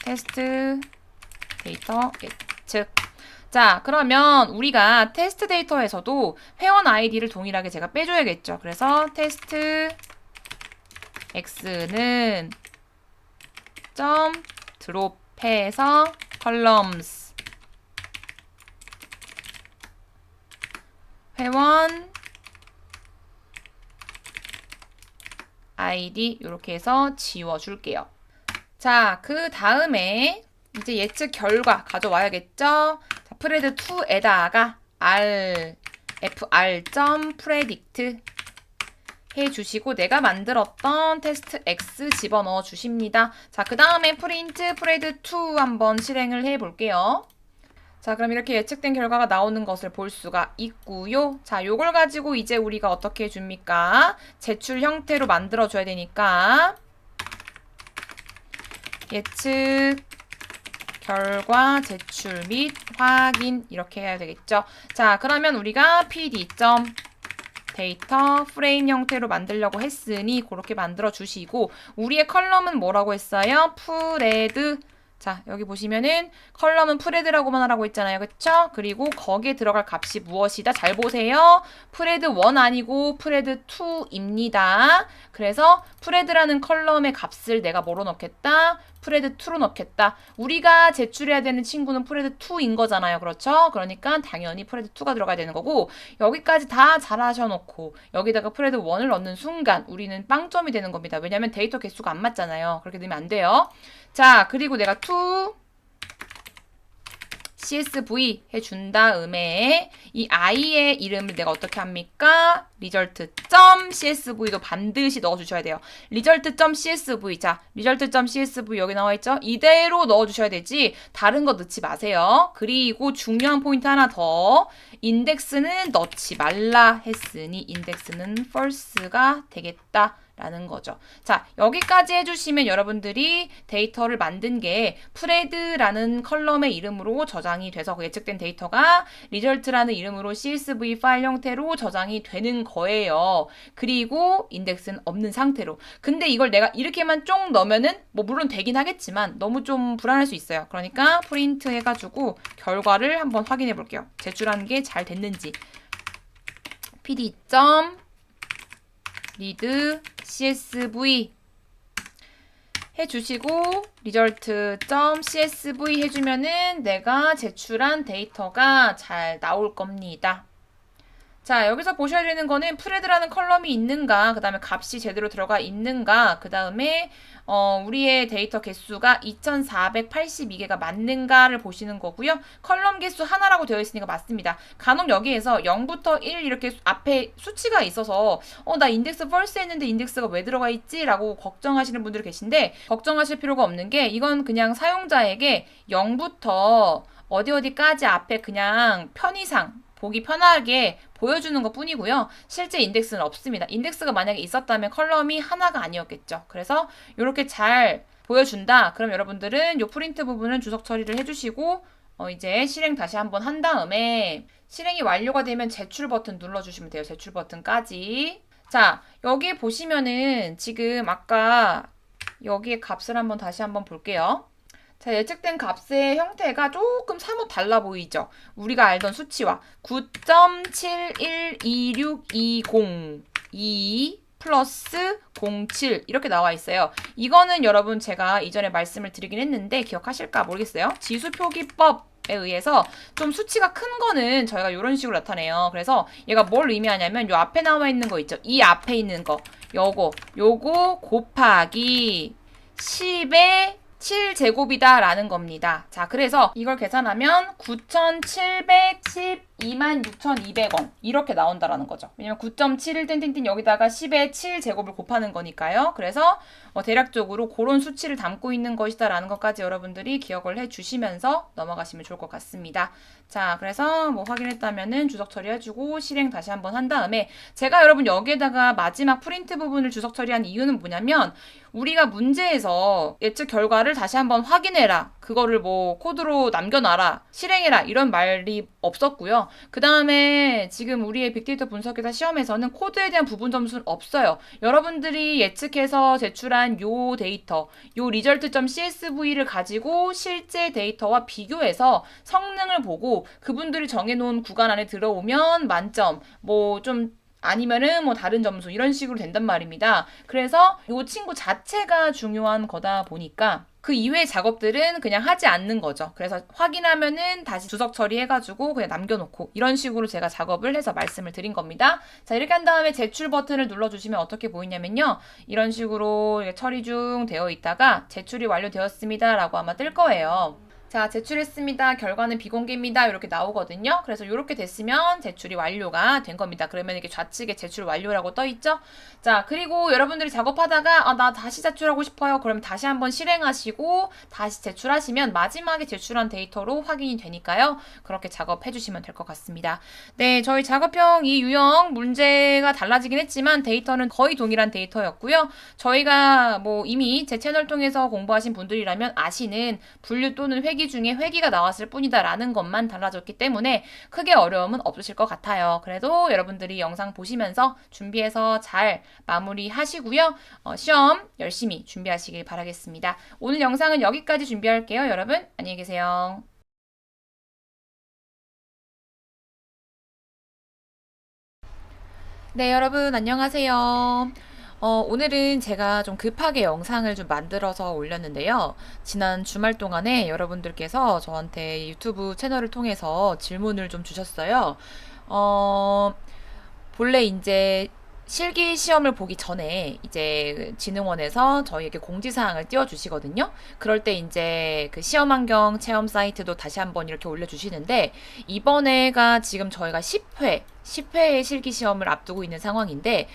테스트 데이터 예측. 자, 그러면 우리가 테스트 데이터에서도 회원 아이디를 동일하게 제가 빼줘야겠죠. 그래서 테스트 x는 점 드롭해서 columns 회원 아이디 이렇게 해서 지워줄게요. 자, 그 다음에 이제 예측 결과 가져와야겠죠. 자, 프레드2에다가 fr.predict 해주시고 내가 만들었던 테스트 x 집어넣어 주십니다. 자, 그 다음에 프린트 프레드2 한번 실행을 해볼게요. 자, 그럼 이렇게 예측된 결과가 나오는 것을 볼 수가 있고요. 자, 요걸 가지고 이제 우리가 어떻게 해줍니까? 제출 형태로 만들어줘야 되니까 예측 결과 제출 및 확인 이렇게 해야 되겠죠. 자, 그러면 우리가 pd.data 프레임 형태로 만들려고 했으니 그렇게 만들어 주시고 우리의 컬럼은 뭐라고 했어요? 프레드 자, 여기 보시면은 컬럼은 프레드라고만 하라고 했잖아요. 그쵸? 그리고 거기에 들어갈 값이 무엇이다? 잘 보세요. 프레드 1 아니고 프레드 2입니다. 그래서 프레드라는 컬럼의 값을 내가 뭐로 넣겠다? 프레드 2로 넣겠다. 우리가 제출해야 되는 친구는 프레드 2인 거잖아요. 그렇죠? 그러니까 당연히 프레드 2가 들어가야 되는 거고, 여기까지 다 잘하셔놓고 여기다가 프레드 1을 넣는 순간 우리는 빵점이 되는 겁니다. 왜냐면 데이터 개수가 안 맞잖아요. 그렇게 되면 안 돼요. 자, 그리고 내가 to CSV 해준 다음에 이 i의 이름을 내가 어떻게 합니까? result.csv도 반드시 넣어주셔야 돼요. result.csv. 자, result.csv 여기 나와있죠? 이대로 넣어주셔야 되지 다른 거 넣지 마세요. 그리고 중요한 포인트 하나 더. 인덱스는 넣지 말라 했으니 인덱스는 false가 되겠다. 라는 거죠. 자, 여기까지 해주시면 여러분들이 데이터를 만든 게 프레드라는 컬럼의 이름으로 저장이 돼서 그 예측된 데이터가 result라는 이름으로 CSV 파일 형태로 저장이 되는 거예요. 그리고 인덱스는 없는 상태로. 근데 이걸 내가 이렇게만 쫑 넣으면은 뭐 물론 되긴 하겠지만 너무 좀 불안할 수 있어요. 그러니까 프린트 해가지고 결과를 한번 확인해 볼게요. 제출한 게 잘 됐는지. pd. read CSV 해주시고 result.csv 해주면은 내가 제출한 데이터가 잘 나올 겁니다. 자, 여기서 보셔야 되는 거는 프레드라는 컬럼이 있는가, 그 다음에 값이 제대로 들어가 있는가, 그 다음에 우리의 데이터 개수가 2482개가 맞는가를 보시는 거고요. 컬럼 개수 하나라고 되어 있으니까 맞습니다. 간혹 여기에서 0부터 1 이렇게 앞에 수치가 있어서 나 인덱스 false 했는데 인덱스가 왜 들어가 있지? 라고 걱정하시는 분들이 계신데 걱정하실 필요가 없는 게 이건 그냥 사용자에게 0부터 어디까지 앞에 그냥 편의상 보기 편하게 보여주는 것 뿐이고요. 실제 인덱스는 없습니다. 인덱스가 만약에 있었다면 컬럼이 하나가 아니었겠죠. 그래서 이렇게 잘 보여준다. 그럼 여러분들은 이 프린트 부분은 주석 처리를 해주시고 이제 실행 다시 한번 한 다음에 실행이 완료가 되면 제출 버튼 눌러주시면 돼요. 제출 버튼까지. 자, 여기 보시면은 지금 아까 여기에 값을 한번 다시 한번 볼게요. 자, 예측된 값의 형태가 조금 사뭇 달라 보이죠? 우리가 알던 수치와 9.712620 2 플러스 07 이렇게 나와 있어요. 이거는 여러분 제가 이전에 말씀을 드리긴 했는데 기억하실까 모르겠어요. 지수 표기법에 의해서 좀 수치가 큰 거는 저희가 이런 식으로 나타내요. 그래서 얘가 뭘 의미하냐면 요 앞에 나와 있는 거 있죠? 이 앞에 있는 거 요거 곱하기 10의 7제곱이다 라는 겁니다. 자, 그래서 이걸 계산하면 9,712만 6,200원 이렇게 나온다라는 거죠. 왜냐면 9.71 땡땡땡 여기다가 10의 7제곱을 곱하는 거니까요. 그래서 대략적으로 그런 수치를 담고 있는 것이다 라는 것까지 여러분들이 기억을 해주시면서 넘어가시면 좋을 것 같습니다. 자, 그래서 뭐 확인했다면은 주석 처리해주고 실행 다시 한번 한 다음에 제가 여러분 여기에다가 마지막 프린트 부분을 주석 처리한 이유는 뭐냐면 우리가 문제에서 예측 결과를 다시 한번 확인해라. 그거를 뭐 코드로 남겨놔라. 실행해라. 이런 말이 없었고요. 그 다음에 지금 우리의 빅데이터 분석기사 시험에서는 코드에 대한 부분 점수는 없어요. 여러분들이 예측해서 제출한 요 데이터, 요 result.csv를 가지고 실제 데이터와 비교해서 성능을 보고 그분들이 정해놓은 구간 안에 들어오면 만점, 뭐 좀 아니면은 뭐 다른 점수 이런 식으로 된단 말입니다. 그래서 이 친구 자체가 중요한 거다 보니까 그 이외의 작업들은 그냥 하지 않는 거죠. 그래서 확인하면은 다시 주석 처리해가지고 그냥 남겨놓고 이런 식으로 제가 작업을 해서 말씀을 드린 겁니다. 자, 이렇게 한 다음에 제출 버튼을 눌러주시면 어떻게 보이냐면요. 이런 식으로 처리 중 되어 있다가 제출이 완료되었습니다 라고 아마 뜰 거예요. 자, 제출했습니다. 결과는 비공개입니다. 이렇게 나오거든요. 그래서 이렇게 됐으면 제출이 완료가 된 겁니다. 그러면 이렇게 좌측에 제출 완료라고 떠 있죠. 자, 그리고 여러분들이 작업하다가 나 다시 제출하고 싶어요. 그러면 다시 한번 실행하시고 다시 제출하시면 마지막에 제출한 데이터로 확인이 되니까요. 그렇게 작업해 주시면 될 것 같습니다. 네, 저희 작업형 이 유형 문제가 달라지긴 했지만 데이터는 거의 동일한 데이터였고요. 저희가 뭐 이미 제 채널 통해서 공부하신 분들이라면 아시는 분류 또는 회귀 실기 중에 회기가 나왔을 뿐이다라는 것만 달라졌기 때문에 크게 어려움은 없으실 것 같아요. 그래도 여러분들이 영상 보시면서 준비해서 잘 마무리하시고요. 시험 열심히 준비하시길 바라겠습니다. 오늘 영상은 여기까지 준비할게요. 여러분 안녕히 계세요. 네, 여러분 안녕하세요. 오늘은 제가 좀 급하게 영상을 좀 만들어서 올렸는데요. 지난 주말 동안에 여러분들께서 저한테 유튜브 채널을 통해서 질문을 좀 주셨어요. 어, 본래 이제 실기 시험을 보기 전에 이제 진흥원에서 저희에게 공지사항을 띄워주시거든요. 그럴 때 이제 그 시험 환경 체험 사이트도 다시 한번 이렇게 올려주시는데, 이번에가 지금 저희가 10회의 실기 시험을 앞두고 있는 상황인데,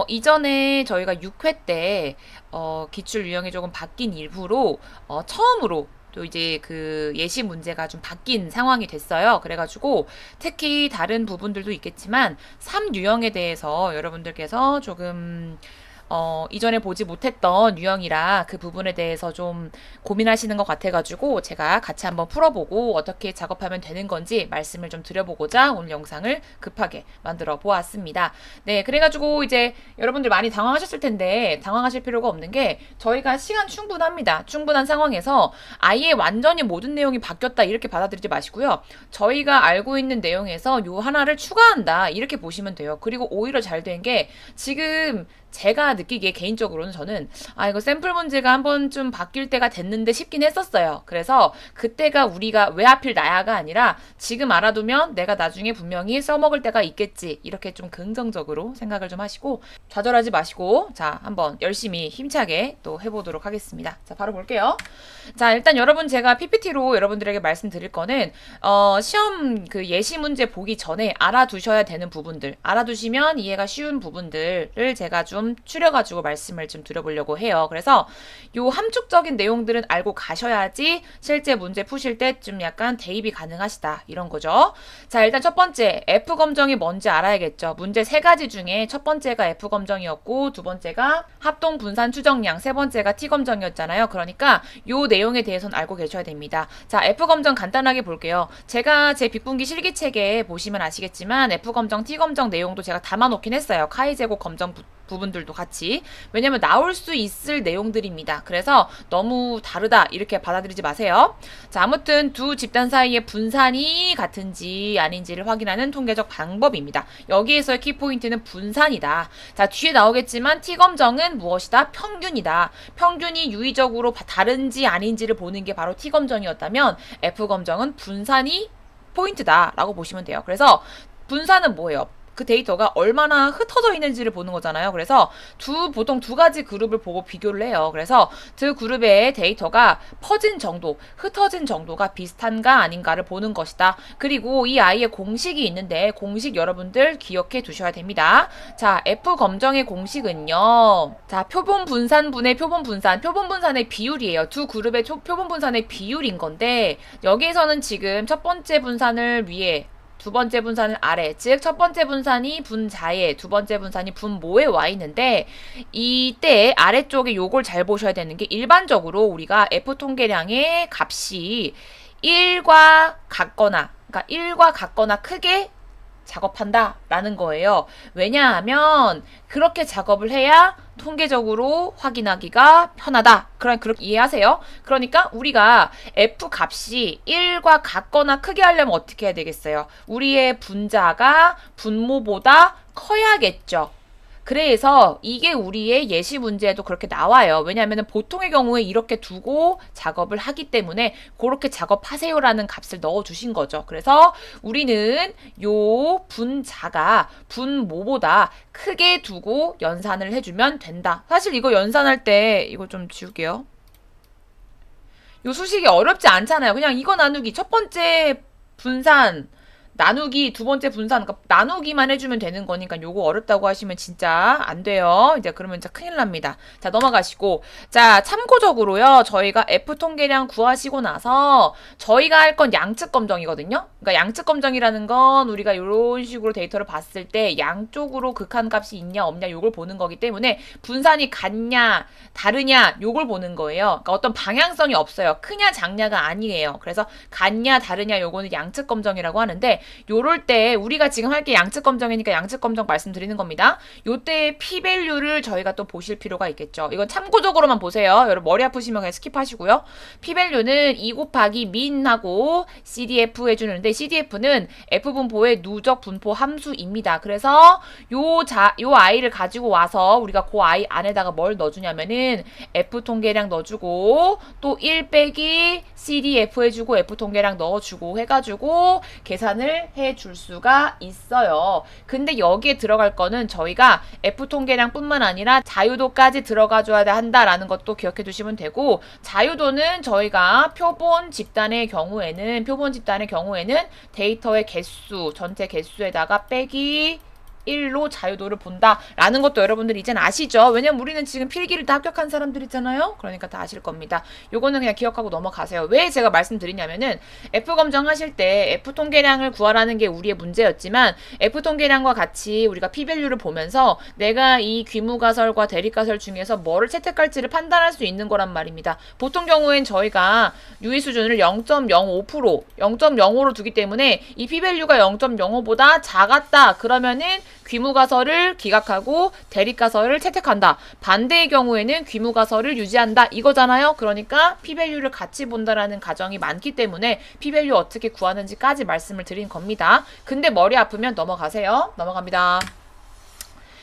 이전에 저희가 6회 때, 기출 유형이 조금 바뀐 일부로, 처음으로 또 이제 그 예시 문제가 좀 바뀐 상황이 됐어요. 그래가지고 특히 다른 부분들도 있겠지만 3유형에 대해서 여러분들께서 조금 이전에 보지 못했던 유형이라 그 부분에 대해서 좀 고민하시는 것 같아가지고 제가 같이 한번 풀어보고 어떻게 작업하면 되는 건지 말씀을 좀 드려보고자 오늘 영상을 급하게 만들어 보았습니다. 네, 그래가지고 이제 여러분들 많이 당황하셨을 텐데 당황하실 필요가 없는 게 저희가 시간 충분합니다. 충분한 상황에서 아예 완전히 모든 내용이 바뀌었다 이렇게 받아들이지 마시고요. 저희가 알고 있는 내용에서 요 하나를 추가한다 이렇게 보시면 돼요. 그리고 오히려 잘 된 게 지금 제가 느끼기에 개인적으로는 저는 이거 샘플 문제가 한 번쯤 바뀔 때가 됐는데 싶긴 했었어요. 그래서 그때가 우리가 왜 하필 나야가 아니라 지금 알아두면 내가 나중에 분명히 써먹을 때가 있겠지 이렇게 좀 긍정적으로 생각을 좀 하시고 좌절하지 마시고 자 한번 열심히 힘차게 또 해보도록 하겠습니다. 자 바로 볼게요. 자 일단 여러분 제가 PPT로 여러분들에게 말씀드릴 거는 시험 그 예시 문제 보기 전에 알아두셔야 되는 부분들 알아두시면 이해가 쉬운 부분들을 제가 좀 추려가지고 말씀을 좀 드려보려고 해요. 그래서 요 함축적인 내용들은 알고 가셔야지 실제 문제 푸실 때 좀 약간 대입이 가능하시다 이런 거죠. 자 일단 첫 번째 F 검정이 뭔지 알아야겠죠. 문제 세 가지 중에 첫 번째가 F 검정이었고 두 번째가 합동 분산 추정량 세 번째가 T 검정이었잖아요. 그러니까 요 내용에 대해서는 알고 계셔야 됩니다. 자 F 검정 간단하게 볼게요. 제가 제 빅분기 실기책에 보시면 아시겠지만 F 검정, T 검정 내용도 제가 담아놓긴 했어요. 카이 제곱 검정 부분들도 같이. 왜냐면 나올 수 있을 내용들입니다. 그래서 너무 다르다 이렇게 받아들이지 마세요. 자 아무튼 두 집단 사이의 분산이 같은지 아닌지를 확인하는 통계적 방법입니다. 여기에서의 키포인트는 분산이다. 자 뒤에 나오겠지만 T검정은 무엇이다? 평균이다. 평균이 유의적으로 다른지 아닌지를 보는 게 바로 T검정이었다면 F검정은 분산이 포인트다 라고 보시면 돼요. 그래서 분산은 뭐예요? 그 데이터가 얼마나 흩어져 있는지를 보는 거잖아요. 그래서 보통 두 가지 그룹을 보고 비교를 해요. 그래서 두 그룹의 데이터가 퍼진 정도, 흩어진 정도가 비슷한가 아닌가를 보는 것이다. 그리고 이 아이의 공식이 있는데 공식 여러분들 기억해 두셔야 됩니다. 자, F 검정의 공식은요. 자, 표본 분산분의 표본 분산, 표본 분산의 비율이에요. 두 그룹의 표본 분산의 비율인 건데 여기에서는 지금 첫 번째 분산을 위에 두 번째 분산은 아래, 즉 첫 번째 분산이 분자에, 두 번째 분산이 분모에 와 있는데 이때 아래쪽에 요걸 잘 보셔야 되는 게 일반적으로 우리가 F 통계량의 값이 1과 같거나 그러니까 1과 같거나 크게 작업한다 라는 거예요. 왜냐하면 그렇게 작업을 해야 통계적으로 확인하기가 편하다. 그렇게 이해하세요? 그러니까 우리가 F 값이 1과 같거나 크게 하려면 어떻게 해야 되겠어요? 우리의 분자가 분모보다 커야겠죠. 그래서 이게 우리의 예시 문제에도 그렇게 나와요. 왜냐하면 보통의 경우에 이렇게 두고 작업을 하기 때문에 그렇게 작업하세요라는 값을 넣어주신 거죠. 그래서 우리는 요 분자가 분모보다 크게 두고 연산을 해주면 된다. 사실 이거 연산할 때 이거 좀 지울게요. 요 수식이 어렵지 않잖아요. 그냥 이거 나누기 첫 번째 분산 나누기 두 번째 분산, 그러니까 나누기만 해주면 되는 거니까 요거 어렵다고 하시면 진짜 안 돼요. 이제 그러면 진짜 큰일 납니다. 자, 넘어가시고. 자, 참고적으로요. 저희가 F 통계량 구하시고 나서 저희가 할 건 양측 검정이거든요. 그러니까 양측 검정이라는 건 우리가 이런 식으로 데이터를 봤을 때 양쪽으로 극한값이 있냐 없냐 요걸 보는 거기 때문에 분산이 같냐 다르냐 요걸 보는 거예요. 그러니까 어떤 방향성이 없어요. 크냐 작냐가 아니에요. 그래서 같냐 다르냐 요거는 양측 검정이라고 하는데 요럴 때 우리가 지금 할 게 양측 검정이니까 양측 검정 말씀드리는 겁니다. 요때 P-밸류를 저희가 또 보실 필요가 있겠죠. 이건 참고적으로만 보세요. 여러분 머리 아프시면 그냥 스킵하시고요. P-밸류는 2 곱하기 민하고 CDF 해주는데 CDF는 F분포의 누적 분포 함수입니다. 그래서 요 아이를 가지고 와서 우리가 그 아이 안에다가 뭘 넣어주냐면은 F 통계량 넣어주고 또 1 빼기 CDF 해주고 F 통계량 넣어주고 해가지고 계산을 해줄 수가 있어요. 근데 여기에 들어갈 거는 저희가 F 통계량 뿐만 아니라 자유도까지 들어가줘야 한다라는 것도 기억해 두시면 되고, 자유도는 저희가 표본 집단의 경우에는 데이터의 개수, 전체 개수에다가 빼기 1로 자유도를 본다라는 것도 여러분들이 이젠 아시죠? 왜냐면 우리는 지금 필기를 다 합격한 사람들이잖아요. 그러니까 다 아실 겁니다. 요거는 그냥 기억하고 넘어가세요. 왜 제가 말씀드리냐면은 F 검정하실 때 F 통계량을 구하라는 게 우리의 문제였지만 F 통계량과 같이 우리가 P-밸류를 보면서 내가 이 귀무가설과 대립가설 중에서 뭐를 채택할지를 판단할 수 있는 거란 말입니다. 보통 경우엔 저희가 유의 수준을 0.05%, 0.05로 두기 때문에 이 P-밸류가 0.05보다 작았다. 그러면은 귀무가설을 기각하고 대립가설을 채택한다. 반대의 경우에는 귀무가설을 유지한다. 이거잖아요. 그러니까 P-밸류를 같이 본다라는 가정이 많기 때문에 P-밸류 어떻게 구하는지까지 말씀을 드린 겁니다. 근데 머리 아프면 넘어가세요. 넘어갑니다.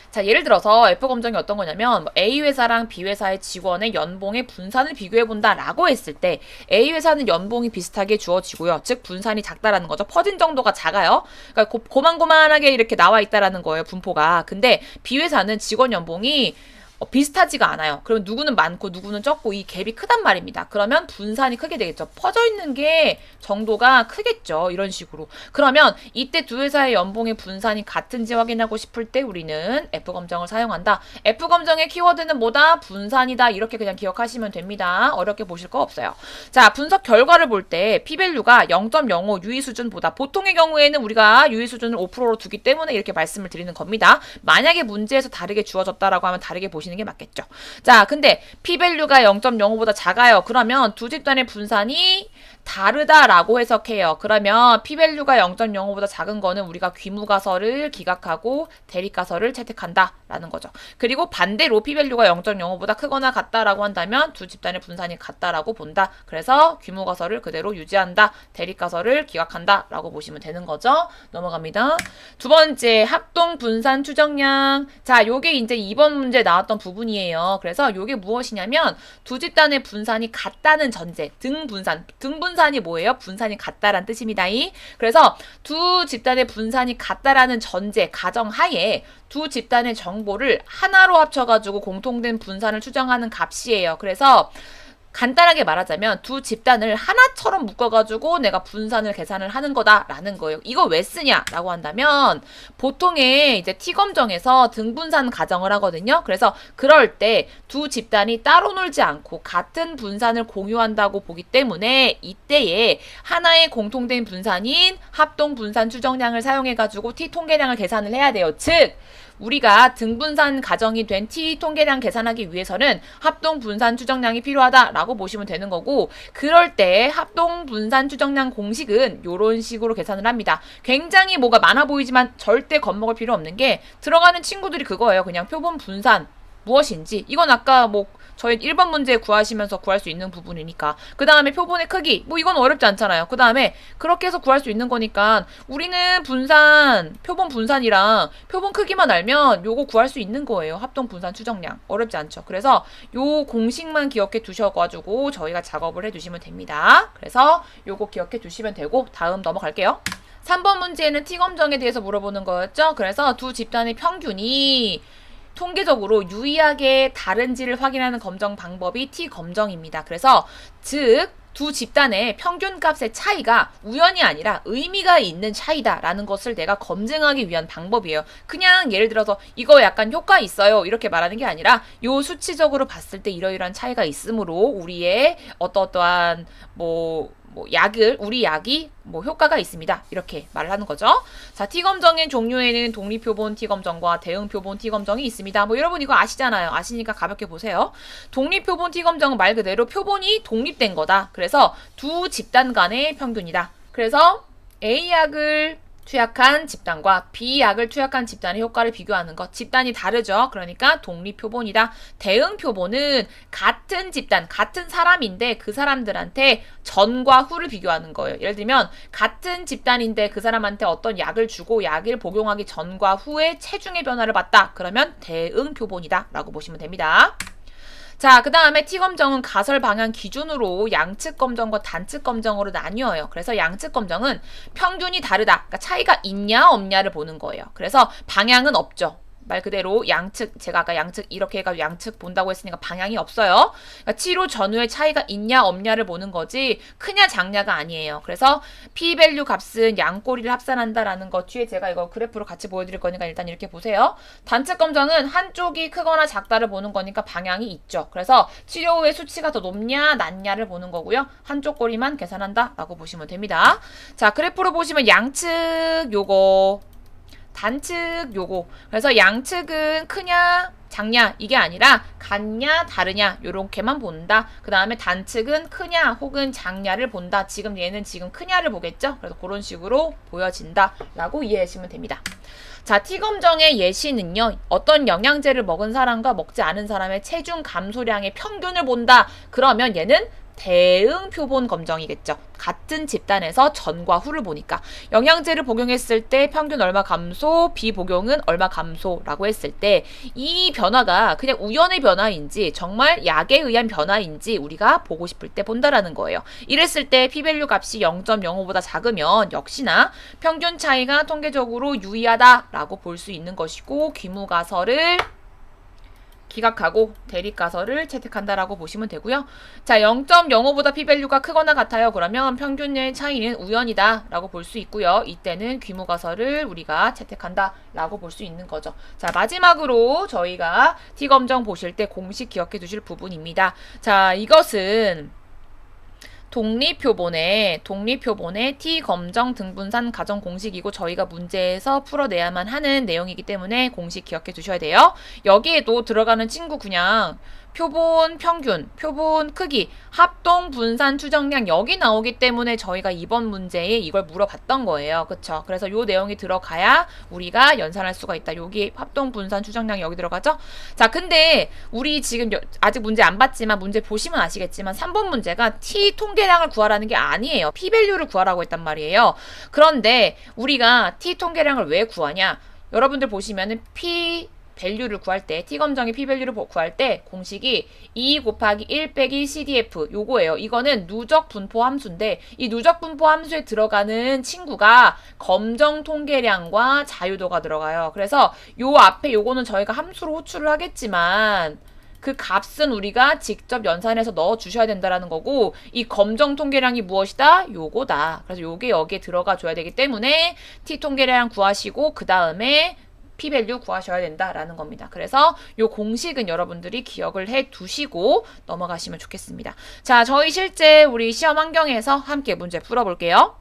자, 예를 들어서 F 검정이 어떤 거냐면 A 회사랑 B 회사의 직원의 연봉의 분산을 비교해본다 라고 했을 때 A 회사는 연봉이 비슷하게 주어지고요. 즉 분산이 작다라는 거죠. 퍼진 정도가 작아요. 그러니까 고만고만하게 이렇게 나와 있다라는 거예요. 분포가. 근데 B 회사는 직원 연봉이 비슷하지가 않아요. 그럼 누구는 많고 누구는 적고 이 갭이 크단 말입니다. 그러면 분산이 크게 되겠죠. 퍼져 있는 게 정도가 크겠죠. 이런 식으로. 그러면 이때 두 회사의 연봉의 분산이 같은지 확인하고 싶을 때 우리는 F검정을 사용한다. F검정의 키워드는 뭐다? 분산이다. 이렇게 그냥 기억하시면 됩니다. 어렵게 보실 거 없어요. 자, 분석 결과를 볼 때 P-밸류가 0.05 유의 수준보다, 보통의 경우에는 우리가 유의 수준을 5%로 두기 때문에 이렇게 말씀을 드리는 겁니다. 만약에 문제에서 다르게 주어졌다라고 하면 다르게 보시는 게 맞겠죠. 자, 근데 P-밸류가 0.05보다 작아요. 그러면 두 집단의 분산이 다르다라고 해석해요. 그러면 P-밸류가 0.05보다 작은 거는 우리가 귀무가설을 기각하고 대립가설을 채택한다라는 거죠. 그리고 반대로 P-밸류가 0.05보다 크거나 같다라고 한다면 두 집단의 분산이 같다라고 본다. 그래서 귀무가설을 그대로 유지한다. 대립가설을 기각한다라고 보시면 되는 거죠. 넘어갑니다. 두 번째, 합동 분산 추정량. 자, 요게 이제 이번 문제 나왔던 부분이에요. 그래서 요게 무엇이냐면 두 집단의 분산이 같다는 전제, 등분산이 뭐예요? 분산이 같다라는 뜻입니다. 그래서 두 집단의 분산이 같다라는 전제, 가정하에 두 집단의 정보를 하나로 합쳐가지고 공통된 분산을 추정하는 값이에요. 그래서 간단하게 말하자면 두 집단을 하나처럼 묶어가지고 내가 분산을 계산을 하는 거다라는 거예요. 이거 왜 쓰냐라고 한다면 보통의 이제 T검정에서 등분산 가정을 하거든요. 그래서 그럴 때 두 집단이 따로 놀지 않고 같은 분산을 공유한다고 보기 때문에 이때에 하나의 공통된 분산인 합동 분산 추정량을 사용해가지고 T 통계량을 계산을 해야 돼요. 즉 우리가 등분산 가정이 된 T 통계량 계산하기 위해서는 합동 분산 추정량이 필요하다라고 보시면 되는 거고, 그럴 때 합동 분산 추정량 공식은 이런 식으로 계산을 합니다. 굉장히 뭐가 많아 보이지만 절대 겁먹을 필요 없는 게 들어가는 친구들이 그거예요. 그냥 표본 분산 무엇인지. 이건 아까 뭐 저희 1번 문제 구하시면서 구할 수 있는 부분이니까. 그 다음에 표본의 크기. 뭐 이건 어렵지 않잖아요. 그 다음에 그렇게 해서 구할 수 있는 거니까 우리는 표본 분산이랑 표본 크기만 알면 요거 구할 수 있는 거예요. 합동 분산 추정량. 어렵지 않죠. 그래서 요 공식만 기억해 두셔가지고 저희가 작업을 해 두시면 됩니다. 그래서 요거 기억해 두시면 되고 다음 넘어갈게요. 3번 문제는 T검정에 대해서 물어보는 거였죠. 그래서 두 집단의 평균이 통계적으로 유의하게 다른지를 확인하는 검정 방법이 T검정입니다. 그래서 즉 두 집단의 평균값의 차이가 우연이 아니라 의미가 있는 차이다라는 것을 내가 검증하기 위한 방법이에요. 그냥 예를 들어서 이거 약간 효과 있어요 이렇게 말하는 게 아니라 요 수치적으로 봤을 때 이러이러한 차이가 있으므로 우리의 어떠한 우리 약이 효과가 있습니다. 이렇게 말을 하는 거죠. 자, T검정의 종류에는 독립표본 T검정과 대응표본 T검정이 있습니다. 여러분 이거 아시잖아요. 아시니까 가볍게 보세요. 독립표본 T검정은 말 그대로 표본이 독립된 거다. 그래서 두 집단 간의 평균이다. 그래서 A약을 투약한 집단과 B약을 투약한 집단의 효과를 비교하는 것. 집단이 다르죠. 그러니까 독립표본이다. 대응표본은 같은 집단, 같은 사람인데 그 사람들한테 전과 후를 비교하는 거예요. 예를 들면 같은 집단인데 그 사람한테 어떤 약을 주고 약을 복용하기 전과 후에 체중의 변화를 봤다. 그러면 대응표본이다 라고 보시면 됩니다. 자, 그 다음에 T검정은 가설 방향 기준으로 양측 검정과 단측 검정으로 나뉘어요. 그래서 양측 검정은 평균이 다르다. 그러니까 차이가 있냐 없냐를 보는 거예요. 그래서 방향은 없죠. 말 그대로 양측, 제가 아까 양측 이렇게 해가지고 양측 본다고 했으니까 방향이 없어요. 그러니까 치료 전후에 차이가 있냐 없냐를 보는 거지 크냐 작냐가 아니에요. 그래서 p-밸류 값은 양꼬리를 합산한다라는 것 뒤에 제가 이거 그래프로 같이 보여드릴 거니까 일단 이렇게 보세요. 단측 검정은 한쪽이 크거나 작다를 보는 거니까 방향이 있죠. 그래서 치료 후에 수치가 더 높냐 낮냐를 보는 거고요. 한쪽 꼬리만 계산한다라고 보시면 됩니다. 자, 그래프로 보시면 양측 요거 단측 요거. 그래서 양측은 크냐 작냐 이게 아니라 같냐 다르냐 요렇게만 본다. 그 다음에 단측은 크냐 혹은 작냐를 본다. 지금 얘는 지금 크냐를 보겠죠. 그래서 그런 식으로 보여진다 라고 이해하시면 됩니다. 자, T검정의 예시는요. 어떤 영양제를 먹은 사람과 먹지 않은 사람의 체중 감소량의 평균을 본다. 그러면 얘는 대응 표본 검정이겠죠. 같은 집단에서 전과 후를 보니까 영양제를 복용했을 때 평균 얼마 감소, 비복용은 얼마 감소라고 했을 때 이 변화가 그냥 우연의 변화인지 정말 약에 의한 변화인지 우리가 보고 싶을 때 본다라는 거예요. 이랬을 때 p-밸류 값이 0.05보다 작으면 역시나 평균 차이가 통계적으로 유의하다라고 볼 수 있는 것이고 귀무가설을 기각하고 대립가설을 채택한다라고 보시면 되고요. 자, 0.05보다 p-밸류가 크거나 같아요. 그러면 평균의 차이는 우연이다 라고 볼 수 있고요. 이때는 귀무가설을 우리가 채택한다라고 볼 수 있는 거죠. 자, 마지막으로 저희가 T검정 보실 때 공식 기억해 두실 부분입니다. 자, 이것은 독립표본의 T검정 등분산 가정 공식이고 저희가 문제에서 풀어내야만 하는 내용이기 때문에 공식 기억해 두셔야 돼요. 여기에도 들어가는 친구 그냥 표본 평균, 표본 크기, 합동 분산 추정량 여기 나오기 때문에 저희가 이번 문제에 이걸 물어봤던 거예요. 그쵸? 그래서 요 내용이 들어가야 우리가 연산할 수가 있다. 여기 합동 분산 추정량 여기 들어가죠? 자, 근데 우리 지금 아직 문제 안 봤지만 문제 보시면 아시겠지만 3번 문제가 T 통계량을 구하라는 게 아니에요. P-밸류를 구하라고 했단 말이에요. 그런데 우리가 T 통계량을 왜 구하냐? 여러분들 보시면은 밸류를 구할 때 T검정의 p-밸류를 구할 때 공식이 2 곱하기 1 빼기 CDF 요거예요. 이거는 누적 분포 함수인데 이 누적 분포 함수에 들어가는 친구가 검정 통계량과 자유도가 들어가요. 그래서 요 앞에 요거는 저희가 함수로 호출을 하겠지만 그 값은 우리가 직접 연산해서 넣어 주셔야 된다라는 거고 이 검정 통계량이 무엇이다? 요거다. 그래서 요게 여기에 들어가 줘야 되기 때문에 T 통계량 구하시고 그 다음에 p-밸류 구하셔야 된다라는 겁니다. 그래서 요 공식은 여러분들이 기억을 해 두시고 넘어가시면 좋겠습니다. 자, 저희 실제 우리 시험 환경에서 함께 문제 풀어볼게요.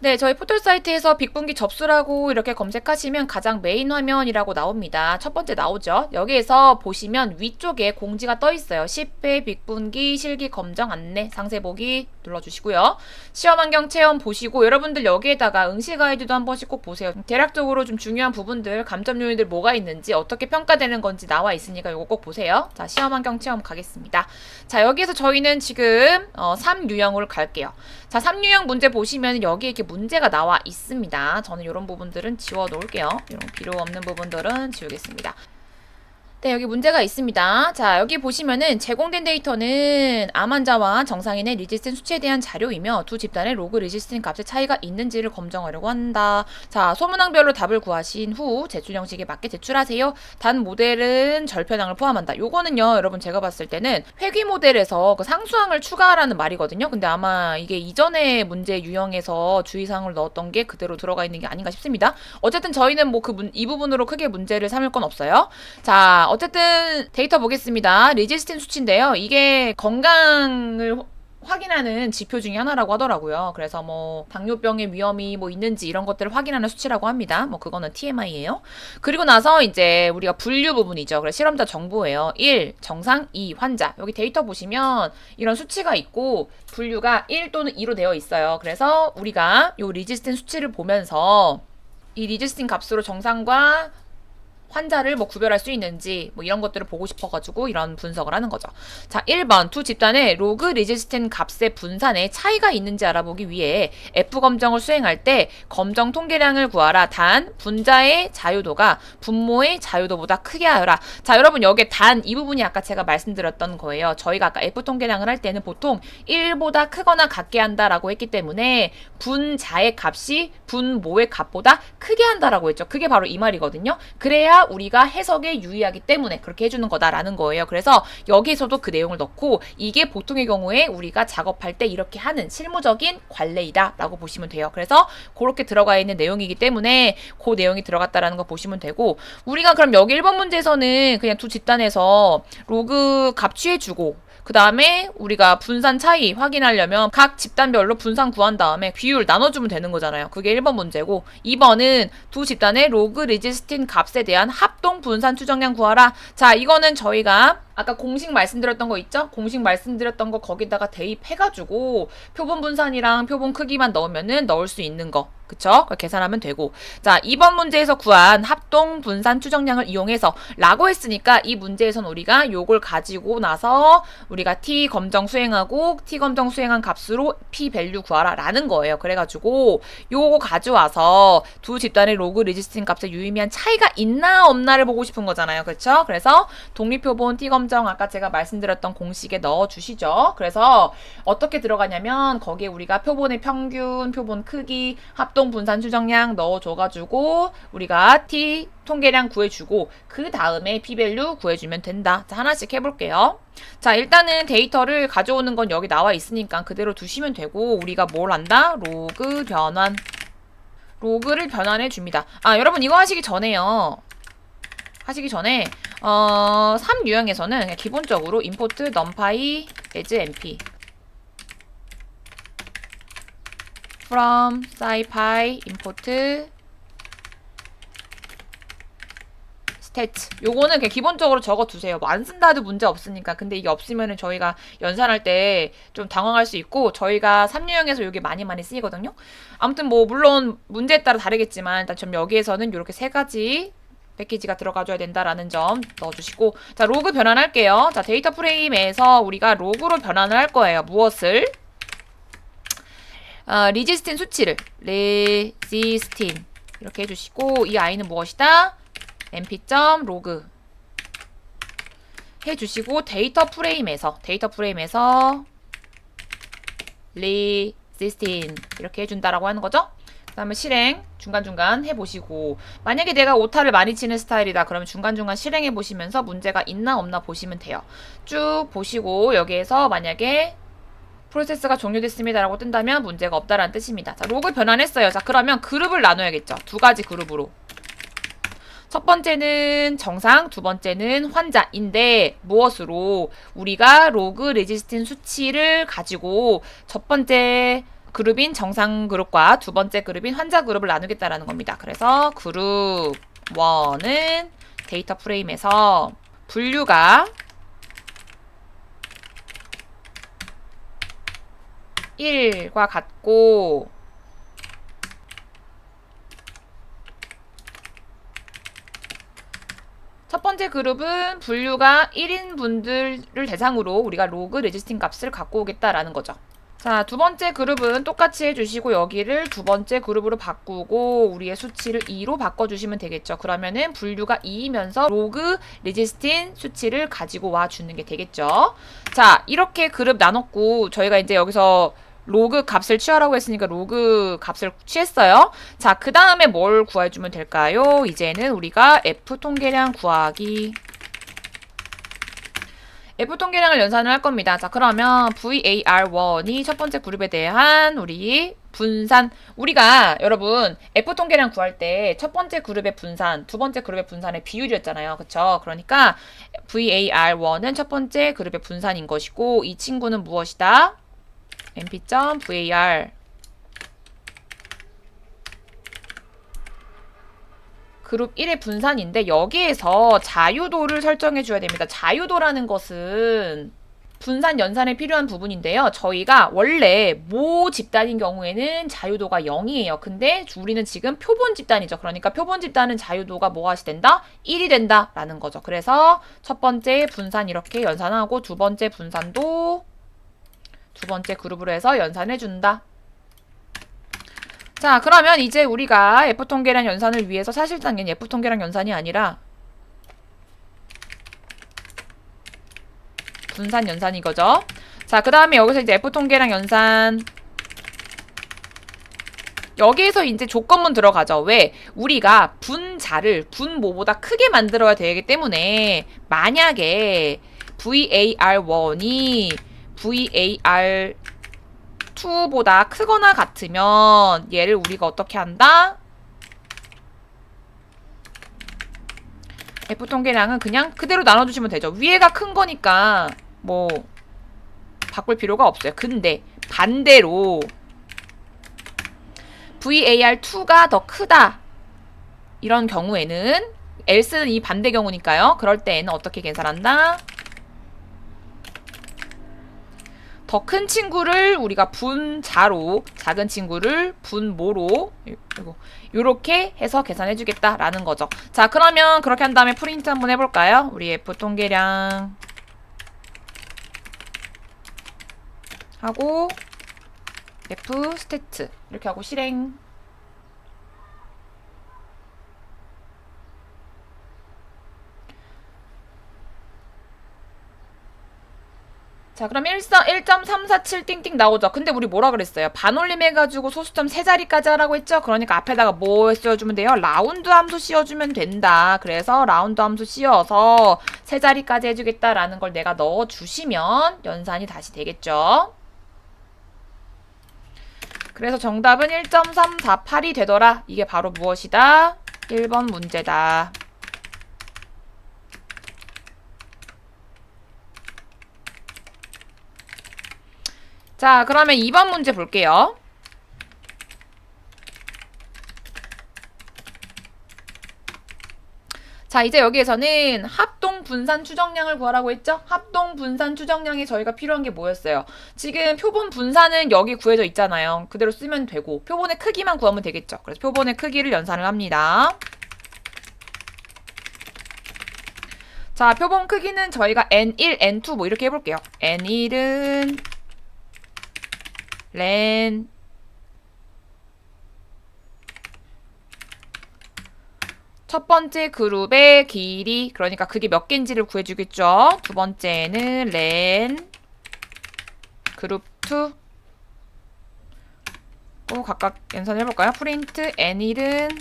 네, 저희 포털 사이트에서 빅분기 접수라고 이렇게 검색하시면 가장 메인 화면이라고 나옵니다. 첫 번째 나오죠. 여기에서 보시면 위쪽에 공지가 떠 있어요. 10회 빅분기 실기 검정 안내 상세 보기 눌러주시고요. 시험 환경 체험 보시고 여러분들 여기에다가 응시 가이드도 한 번씩 꼭 보세요. 대략적으로 좀 중요한 부분들, 감점 요인들 뭐가 있는지 어떻게 평가되는 건지 나와 있으니까 이거 꼭 보세요. 자, 시험 환경 체험 가겠습니다. 자, 여기에서 저희는 지금 3유형으로 갈게요. 자, 3유형 문제 보시면 여기 이렇게 문제가 나와 있습니다. 저는 이런 부분들은 지워 놓을게요. 이런 필요 없는 부분들은 지우겠습니다. 네, 여기 문제가 있습니다. 자, 여기 보시면은 제공된 데이터는 암 환자와 정상인의 리지스틴 수치에 대한 자료이며 두 집단의 로그 리지스틴 값의 차이가 있는지를 검증하려고 한다. 자, 소문항별로 답을 구하신 후 제출 형식에 맞게 제출하세요. 단 모델은 절편항을 포함한다. 요거는요, 여러분 제가 봤을 때는 회귀 모델에서 그 상수항을 추가하라는 말이거든요. 근데 아마 이게 이전에 문제 유형에서 주의사항을 넣었던 게 그대로 들어가 있는 게 아닌가 싶습니다. 어쨌든 저희는 뭐 이 부분으로 크게 문제를 삼을 건 없어요. 자, 어쨌든 데이터 보겠습니다. 리지스틴 수치인데요. 이게 건강을 확인하는 지표 중에 하나라고 하더라고요. 그래서 뭐 당뇨병의 위험이 뭐 있는지 이런 것들을 확인하는 수치라고 합니다. 뭐 그거는 TMI예요. 그리고 나서 이제 우리가 분류 부분이죠. 그래서 실험자 정보예요. 1, 정상, 2, 환자. 여기 데이터 보시면 이런 수치가 있고 분류가 1 또는 2로 되어 있어요. 그래서 우리가 요 리지스틴 수치를 보면서 이 리지스틴 값으로 정상과 환자를 뭐 구별할 수 있는지 뭐 이런 것들을 보고 싶어가지고 이런 분석을 하는 거죠. 자, 1번 두 집단의 로그 리지스틴 값의 분산에 차이가 있는지 알아보기 위해 F 검정을 수행할 때 검정 통계량을 구하라. 단 분자의 자유도가 분모의 자유도보다 크게 하여라. 자, 여러분 여기에 단 이 부분이 아까 제가 말씀드렸던 거예요. 저희가 아까 F 통계량을 할 때는 보통 1보다 크거나 같게 한다라고 했기 때문에 분자의 값이 분모의 값보다 크게 한다라고 했죠. 그게 바로 이 말이거든요. 그래야 우리가 해석에 유의하기 때문에 그렇게 해주는 거다라는 거예요. 그래서 여기서도 그 내용을 넣고 이게 보통의 경우에 우리가 작업할 때 이렇게 하는 실무적인 관례이다 라고 보시면 돼요. 그래서 그렇게 들어가 있는 내용이기 때문에 그 내용이 들어갔다라는 거 보시면 되고, 우리가 그럼 여기 1번 문제에서는 그냥 두 집단에서 로그 값 취해주고 그 다음에 우리가 분산 차이 확인하려면 각 집단별로 분산 구한 다음에 비율 나눠주면 되는 거잖아요. 그게 1번 문제고, 2번은 두 집단의 로그 리지스틴 값에 대한 합동 분산 추정량 구하라. 자, 이거는 저희가 아까 공식 말씀드렸던 거 있죠? 공식 말씀드렸던 거 거기다가 대입해가지고 표본 분산이랑 표본 크기만 넣으면은 넣을 수 있는 거. 그쵸? 그걸 계산하면 되고. 자, 2번 문제에서 구한 합동 분산 추정량을 이용해서 라고 했으니까 이 문제에선 우리가 요걸 가지고 나서 우리가 T 검정 수행하고 T 검정 수행한 값으로 P 밸류 구하라 라는 거예요. 그래가지고 요거 가져와서 두 집단의 로그 리지스틴 값에 유의미한 차이가 있나 없나를 보고 싶은 거잖아요. 그렇죠? 그래서 독립표본 T 검정 아까 제가 말씀드렸던 공식에 넣어주시죠. 그래서 어떻게 들어가냐면 거기에 우리가 표본의 평균, 표본 크기, 합동 분산 추정량 넣어줘가지고 우리가 T 통계량 구해주고 그 다음에 P-밸류 구해주면 된다. 자, 하나씩 해볼게요. 자, 일단은 데이터를 가져오는 건 여기 나와 있으니까 그대로 두시면 되고, 우리가 뭘 한다? 로그 변환. 로그를 변환해 줍니다. 아, 여러분 이거 하시기 전에요. 3유형에서는 그냥 기본적으로 import numpy as np from scipy import stat. 요거는 그냥 기본적으로 적어두세요. 뭐 안 쓴다 해도 문제 없으니까. 근데 이게 없으면은 저희가 연산할 때 좀 당황할 수 있고, 저희가 3유형에서 요게 많이 쓰이거든요. 아무튼 뭐 물론 문제에 따라 다르겠지만 일단 좀 여기에서는 요렇게 세 가지 패키지가 들어가줘야 된다라는 점 넣어주시고, 자, 로그 변환할게요. 자, 데이터 프레임에서 우리가 로그로 변환을 할 거예요. 무엇을? 리지스틴 수치를 리지스틴 이렇게 해주시고, 이 i는 무엇이다? np.log 해주시고, 데이터 프레임에서 리지스틴 이렇게 해준다라고 하는 거죠. 그 다음에 실행 중간중간 해보시고, 만약에 내가 오타를 많이 치는 스타일이다 그러면 중간중간 실행해보시면서 문제가 있나 없나 보시면 돼요. 쭉 보시고 여기에서 만약에 프로세스가 종료됐습니다 라고 뜬다면 문제가 없다라는 뜻입니다. 자, 로그 변환했어요. 자, 그러면 그룹을 나눠야겠죠. 두 가지 그룹으로. 첫 번째는 정상, 두 번째는 환자인데 무엇으로? 우리가 로그 레지스틴 수치를 가지고 첫 번째 그룹인 정상 그룹과 두 번째 그룹인 환자 그룹을 나누겠다라는 겁니다. 그래서 그룹 1은 데이터 프레임에서 분류가 1과 같고, 첫 번째 그룹은 분류가 1인 분들을 대상으로 우리가 로그 레지스틴 값을 갖고 오겠다라는 거죠. 자, 두 번째 그룹은 똑같이 해주시고 여기를 두 번째 그룹으로 바꾸고 우리의 수치를 2로 바꿔주시면 되겠죠. 그러면은 분류가 2이면서 로그 레지스틴 수치를 가지고 와주는 게 되겠죠. 자, 이렇게 그룹 나눴고 저희가 이제 여기서 로그 값을 취하라고 했으니까 로그 값을 취했어요. 자, 그 다음에 뭘 구해주면 될까요? 이제는 우리가 F 통계량 구하기. F 통계량을 연산을 할 겁니다. 자, 그러면 VAR1이 첫 번째 그룹에 대한 우리 분산. 우리가 여러분 F 통계량 구할 때 첫 번째 그룹의 분산, 두 번째 그룹의 분산의 비율이었잖아요. 그쵸? 그러니까 VAR1은 첫 번째 그룹의 분산인 것이고 이 친구는 무엇이다? np.var 그룹 1의 분산인데 여기에서 자유도를 설정해 줘야 됩니다. 자유도라는 것은 분산 연산에 필요한 부분인데요. 저희가 원래 모 집단인 경우에는 자유도가 0이에요. 근데 우리는 지금 표본 집단이죠. 그러니까 표본 집단은 자유도가 뭐가 된다? 1이 된다 라는 거죠. 그래서 첫 번째 분산 이렇게 연산하고 두 번째 분산도 두 번째 그룹으로 해서 연산해 준다. 자, 그러면 이제 우리가 F통계량 연산을 위해서 사실상 얘는 F통계량 연산이 아니라 분산 연산인 거죠. 자, 그 다음에 여기서 이제 F통계량 연산 여기에서 이제 조건문 들어가죠. 왜? 우리가 분자를 분모보다 크게 만들어야 되기 때문에 만약에 VAR1이 VAR2보다 크거나 같으면 얘를 우리가 어떻게 한다? F통계량은 그냥 그대로 나눠주시면 되죠. 위에가 큰 거니까 뭐 바꿀 필요가 없어요. 근데 반대로 VAR2가 더 크다 이런 경우에는 else는 이 반대 경우니까요. 그럴 때에는 어떻게 계산한다? 더 큰 친구를 우리가 분자로, 작은 친구를 분모로 요렇게 해서 계산해 주겠다라는 거죠. 자, 그러면 그렇게 한 다음에 프린트 한번 해볼까요? 우리 F통계량 하고 F스태트 이렇게 하고 실행. 자, 그럼 1.347 띵띵 나오죠. 근데 우리 뭐라 그랬어요? 반올림 해가지고 소수점 3자리까지 하라고 했죠? 그러니까 앞에다가 뭐 씌워주면 돼요? 라운드 함수 씌워주면 된다. 그래서 라운드 함수 씌워서 3자리까지 해주겠다라는 걸 내가 넣어주시면 연산이 다시 되겠죠? 그래서 정답은 1.348이 되더라. 이게 바로 무엇이다? 1번 문제다. 자, 그러면 2번 문제 볼게요. 자, 이제 여기에서는 합동 분산 추정량을 구하라고 했죠? 합동 분산 추정량에 저희가 필요한 게 뭐였어요? 지금 표본 분산은 여기 구해져 있잖아요. 그대로 쓰면 되고 표본의 크기만 구하면 되겠죠? 그래서 표본의 크기를 연산을 합니다. 자, 표본 크기는 저희가 N1, N2 뭐 이렇게 해볼게요. N1은 len 첫 번째 그룹의 길이 그러니까 그게 몇 개인지를 구해주겠죠. 두 번째는 len 그룹 2 각각 연산해볼까요? 프린트 N1은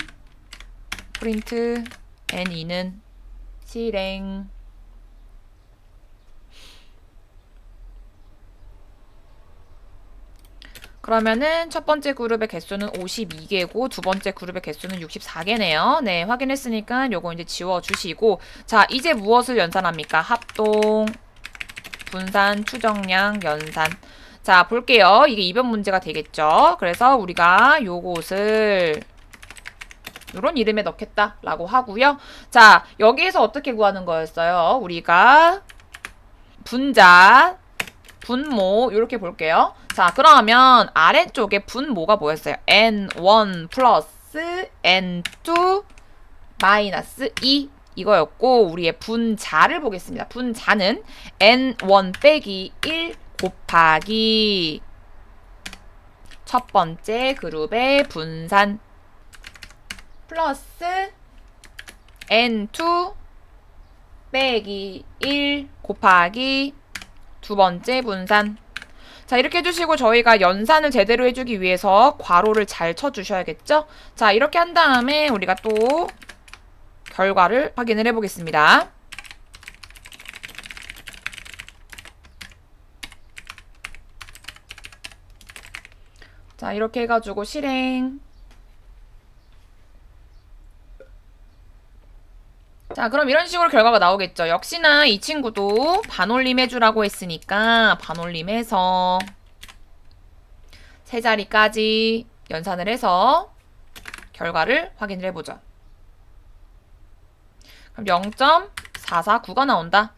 프린트 N2는 실행. 그러면은 첫 번째 그룹의 개수는 52개고 두 번째 그룹의 개수는 64개네요. 네, 확인했으니까 요거 이제 지워주시고 자, 이제 무엇을 연산합니까? 합동 분산 추정량 연산. 자, 볼게요. 이게 2번 문제가 되겠죠. 그래서 우리가 요것을 요런 이름에 넣겠다라고 하고요. 자, 여기에서 어떻게 구하는 거였어요? 우리가 분자 분모 이렇게 볼게요. 자, 그러면 아래쪽에 분모가 뭐였어요? n1 플러스 n2 마이너스 2 이거였고 우리의 분자를 보겠습니다. 분자는 n1 빼기 1 곱하기 첫 번째 그룹의 분산 플러스 n2 빼기 1 곱하기 두 번째 분산. 자, 이렇게 해주시고 저희가 연산을 제대로 해주기 위해서 괄호를 잘 쳐주셔야겠죠? 자, 이렇게 한 다음에 우리가 또 결과를 확인을 해보겠습니다. 자, 이렇게 해가지고 실행. 자, 그럼 이런 식으로 결과가 나오겠죠. 역시나 이 친구도 반올림 해주라고 했으니까 반올림해서 세 자리까지 연산을 해서 결과를 확인을 해보죠. 그럼 0.449가 나온다.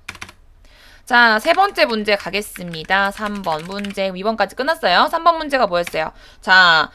자, 세 번째 문제 가겠습니다. 3번 문제. 2번까지 끝났어요. 3번 문제가 뭐였어요? 자,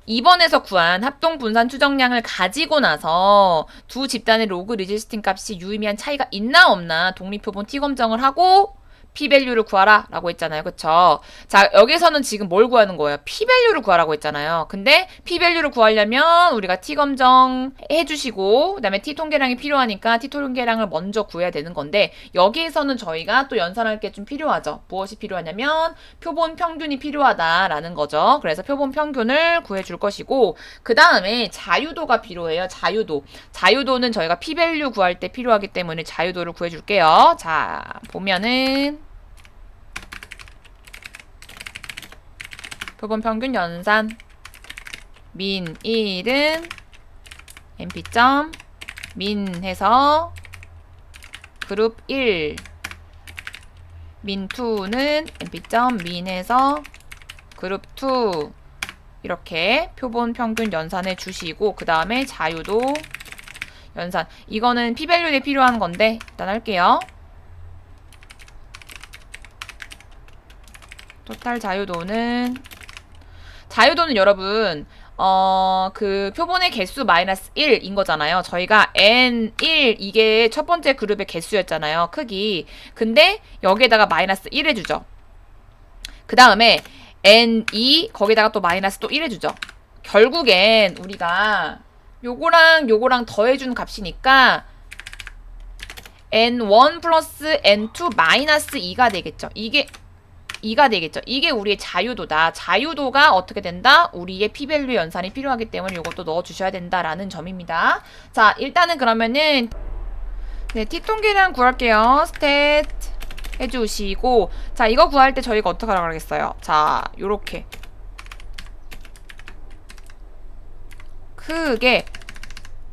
2번에서 구한 합동 분산 추정량을 가지고 나서 두 집단의 로그 리지스팅 값이 유의미한 차이가 있나 없나 독립표본 t 검정을 하고 p-밸류를 구하라 라고 했잖아요. 그쵸? 자, 여기서는 지금 뭘 구하는 거예요? p-밸류를 구하라고 했잖아요. 근데 p-밸류를 구하려면 우리가 t-검정 해주시고 그 다음에 t-통계량이 필요하니까 t-통계량을 먼저 구해야 되는 건데 여기에서는 저희가 또 연산할 게 좀 필요하죠. 무엇이 필요하냐면 표본 평균이 필요하다라는 거죠. 그래서 표본 평균을 구해줄 것이고 그 다음에 자유도가 필요해요. 자유도. 자유도는 저희가 p-밸류 구할 때 필요하기 때문에 자유도를 구해줄게요. 자, 보면은 표본 평균 연산 민 1은 np. 민 해서 그룹 1 민 2는 np. 민 해서 그룹 2 이렇게 표본 평균 연산해 주시고 그 다음에 자유도 연산 이거는 p-밸류에 필요한 건데 일단 할게요. 토탈 자유도는 여러분 그 표본의 개수 마이너스 1인 거잖아요. 저희가 N1 이게 첫 번째 그룹의 개수였잖아요. 크기. 근데 여기에다가 마이너스 1 해주죠. 그 다음에 N2 거기다가 또 마이너스 또 1 해주죠. 결국엔 우리가 요거랑 더해준 값이니까 N1 플러스 N2 마이너스 2가 되겠죠. 이게 2가 되겠죠. 이게 우리의 자유도다. 자유도가 어떻게 된다? 우리의 p-밸류 연산이 필요하기 때문에 이것도 넣어주셔야 된다라는 점입니다. 자, 일단은 그러면은 네, t-통계량 구할게요. 스탯 해주시고 자, 이거 구할 때 저희가 어떻게 하라고 하겠어요? 자, 요렇게 크게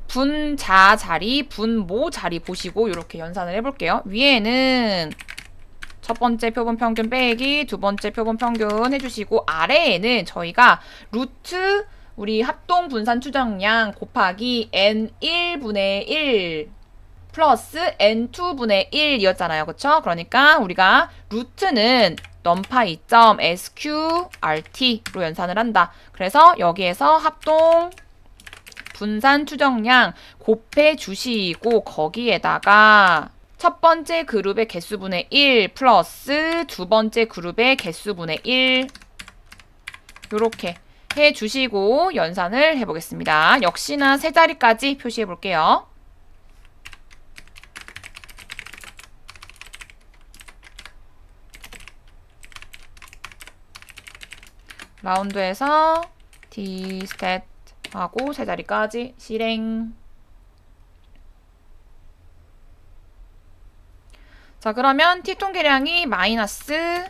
분자 자리, 분모 자리 보시고 요렇게 연산을 해볼게요. 위에는 첫 번째 표본 평균 빼기 두 번째 표본 평균 해주시고 아래에는 저희가 루트 우리 합동 분산 추정량 곱하기 n1분의 1 플러스 n2분의 1 이었잖아요. 그쵸? 그러니까 우리가 루트는 numpy.sqrt로 연산을 한다. 그래서 여기에서 합동 분산 추정량 곱해 주시고 거기에다가 첫 번째 그룹의 개수분의 1 플러스 두 번째 그룹의 개수분의 1 요렇게 해주시고 연산을 해보겠습니다. 역시나 세 자리까지 표시해볼게요. 라운드에서 t-stat 하고 세 자리까지 실행. 자, 그러면 t-통계량이 마이너스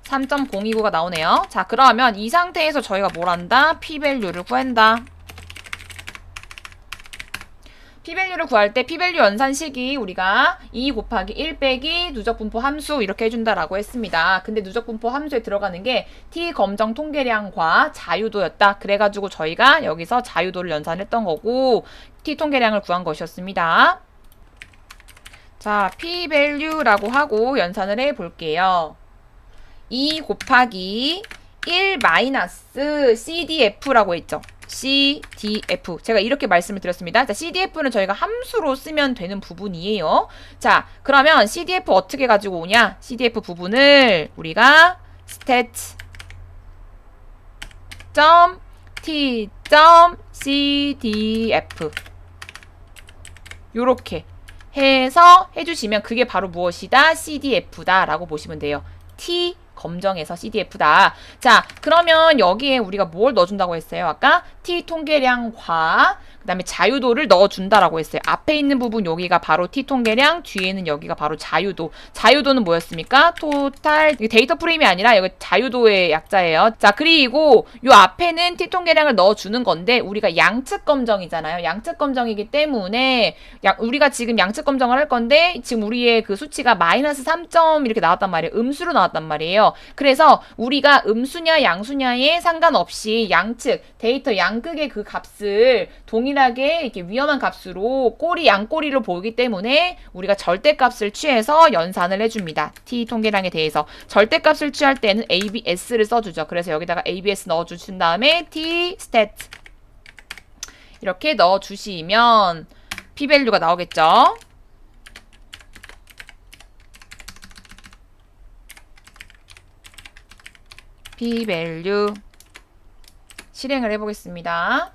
3.029가 나오네요. 자, 그러면 이 상태에서 저희가 뭘 한다? p-밸류를 구한다. p-밸류를 구할 때 p-밸류 연산식이 우리가 2 곱하기 1 빼기 누적분포 함수 이렇게 해준다라고 했습니다. 근데 누적분포 함수에 들어가는 게 t-검정 통계량과 자유도였다. 그래가지고 저희가 여기서 자유도를 연산했던 거고 t-통계량을 구한 것이었습니다. 자, p-value라고 하고 연산을 해볼게요. 2 곱하기 1 마이너스 CDF라고 했죠. CDF. 제가 이렇게 말씀을 드렸습니다. 자, CDF는 저희가 함수로 쓰면 되는 부분이에요. 자, 그러면 CDF 어떻게 가지고 오냐? CDF 부분을 우리가 stat 점 t 점 cdf 요렇게 해서 해주시면 그게 바로 무엇이다? cdf다 라고 보시면 돼요. t 검정에서 cdf다. 자, 그러면 여기에 우리가 뭘 넣어준다고 했어요? 아까 t 통계량과 그 다음에 자유도를 넣어준다라고 했어요. 앞에 있는 부분 여기가 바로 t 통계량, 뒤에는 여기가 바로 자유도. 자유도는 뭐였습니까? 토탈, 데이터 프레임이 아니라 여기 자유도의 약자예요. 자, 그리고 요 앞에는 t 통계량을 넣어주는 건데 우리가 양측 검정이잖아요. 양측 검정이기 때문에 우리가 지금 양측 검정을 할 건데 지금 우리의 그 수치가 마이너스 3점 이렇게 나왔단 말이에요. 음수로 나왔단 말이에요. 그래서 우리가 음수냐 양수냐에 상관없이 양측 데이터 양극의 그 값을 동일하게 이렇게 위험한 값으로 양꼬리로 보기 때문에 우리가 절대값을 취해서 연산을 해줍니다. t 통계량에 대해서 절대값을 취할 때는 abs를 써주죠. 그래서 여기다가 abs 넣어주신 다음에 t stat 이렇게 넣어주시면 p-value가 나오겠죠. p-value 실행을 해보겠습니다.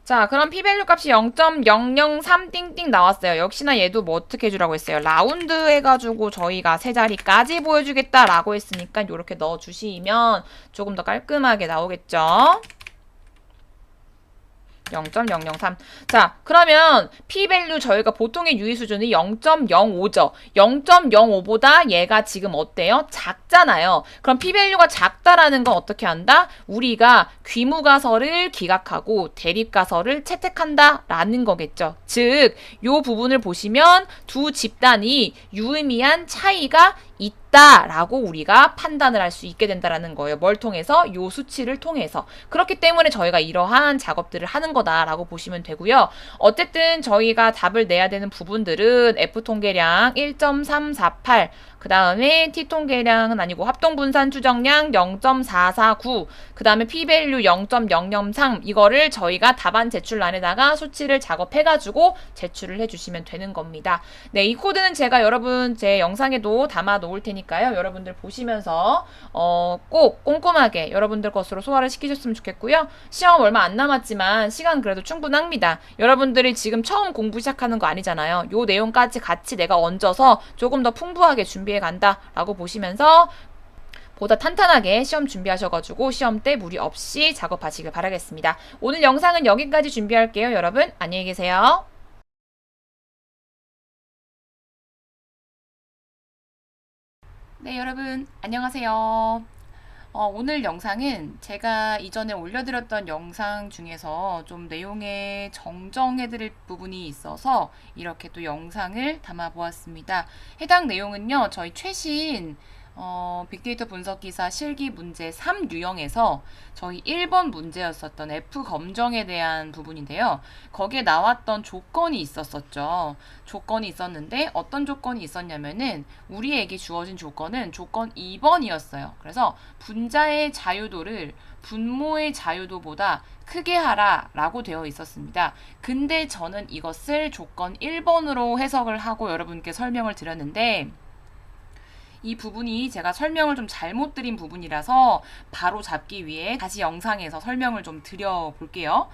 자, 그럼 p-value 값이 0.003 띵띵 나왔어요. 역시나 얘도 뭐 어떻게 해주라고 했어요? 라운드 해가지고 저희가 세 자리까지 보여주겠다라고 했으니까 이렇게 넣어주시면 조금 더 깔끔하게 나오겠죠? 0.003. 자, 그러면 p-value 저희가 보통의 유의 수준이 0.05죠. 0.05보다 얘가 지금 어때요? 작잖아요. 그럼 p-value가 작다라는 건 어떻게 한다? 우리가 귀무가설을 기각하고 대립가설을 채택한다라는 거겠죠. 즉, 요 부분을 보시면 두 집단이 유의미한 차이가 있다라고 우리가 판단을 할 수 있게 된다라는 거예요. 뭘 통해서? 요 수치를 통해서. 그렇기 때문에 저희가 이러한 작업들을 하는 거다라고 보시면 되고요. 어쨌든 저희가 답을 내야 되는 부분들은 F통계량 1.348, 그 다음에 T통계량은 아니고 합동분산 추정량 0.449, 그 다음에 p-value 0.003 이거를 저희가 답안 제출란에다가 수치를 작업해가지고 제출을 해주시면 되는 겁니다. 네, 이 코드는 제가 여러분 제 영상에도 담아 놓을 테니까요. 여러분들 보시면서 꼭 꼼꼼하게 여러분들 것으로 소화를 시키셨으면 좋겠고요. 시험 얼마 안 남았지만 시간 그래도 충분합니다. 여러분들이 지금 처음 공부 시작하는 거 아니잖아요. 요 내용까지 같이 내가 얹어서 조금 더 풍부하게 준비해 간다라고 보시면서 보다 탄탄하게 시험 준비하셔가지고 시험 때 무리 없이 작업하시길 바라겠습니다. 오늘 영상은 여기까지 준비할게요. 여러분 안녕히 계세요. 네, 여러분 안녕하세요. 오늘 영상은 제가 이전에 올려드렸던 영상 중에서 좀 내용에 정정해드릴 부분이 있어서 이렇게 또 영상을 담아보았습니다. 해당 내용은요, 저희 최신 빅데이터 분석기사 실기 문제 3유형에서 저희 1번 문제였었던 F 검정에 대한 부분인데요. 거기에 나왔던 조건이 있었었죠. 조건이 있었는데 어떤 조건이 있었냐면은 우리에게 주어진 조건은 조건 2번이었어요. 그래서 분자의 자유도를 분모의 자유도보다 크게 하라 라고 되어 있었습니다. 근데 저는 이것을 조건 1번으로 해석을 하고 여러분께 설명을 드렸는데 이 부분이 제가 설명을 좀 잘못 드린 부분이라서 바로 잡기 위해 다시 영상에서 설명을 좀 드려볼게요.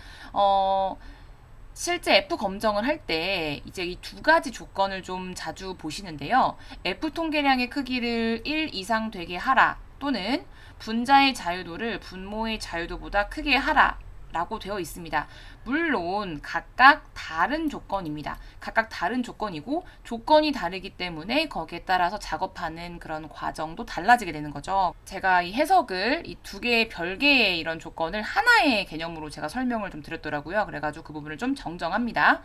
실제 F 검정을 할 때 이제 이 두 가지 조건을 좀 자주 보시는데요. F 통계량의 크기를 1 이상 되게 하라 또는 분자의 자유도를 분모의 자유도보다 크게 하라 라고 되어 있습니다. 물론 각각 다른 조건입니다. 각각 다른 조건이고 조건이 다르기 때문에 거기에 따라서 작업하는 그런 과정도 달라지게 되는 거죠. 제가 이 해석을 이 두 개의 별개의 이런 조건을 하나의 개념으로 제가 설명을 좀 드렸더라고요. 그래가지고 그 부분을 좀 정정합니다.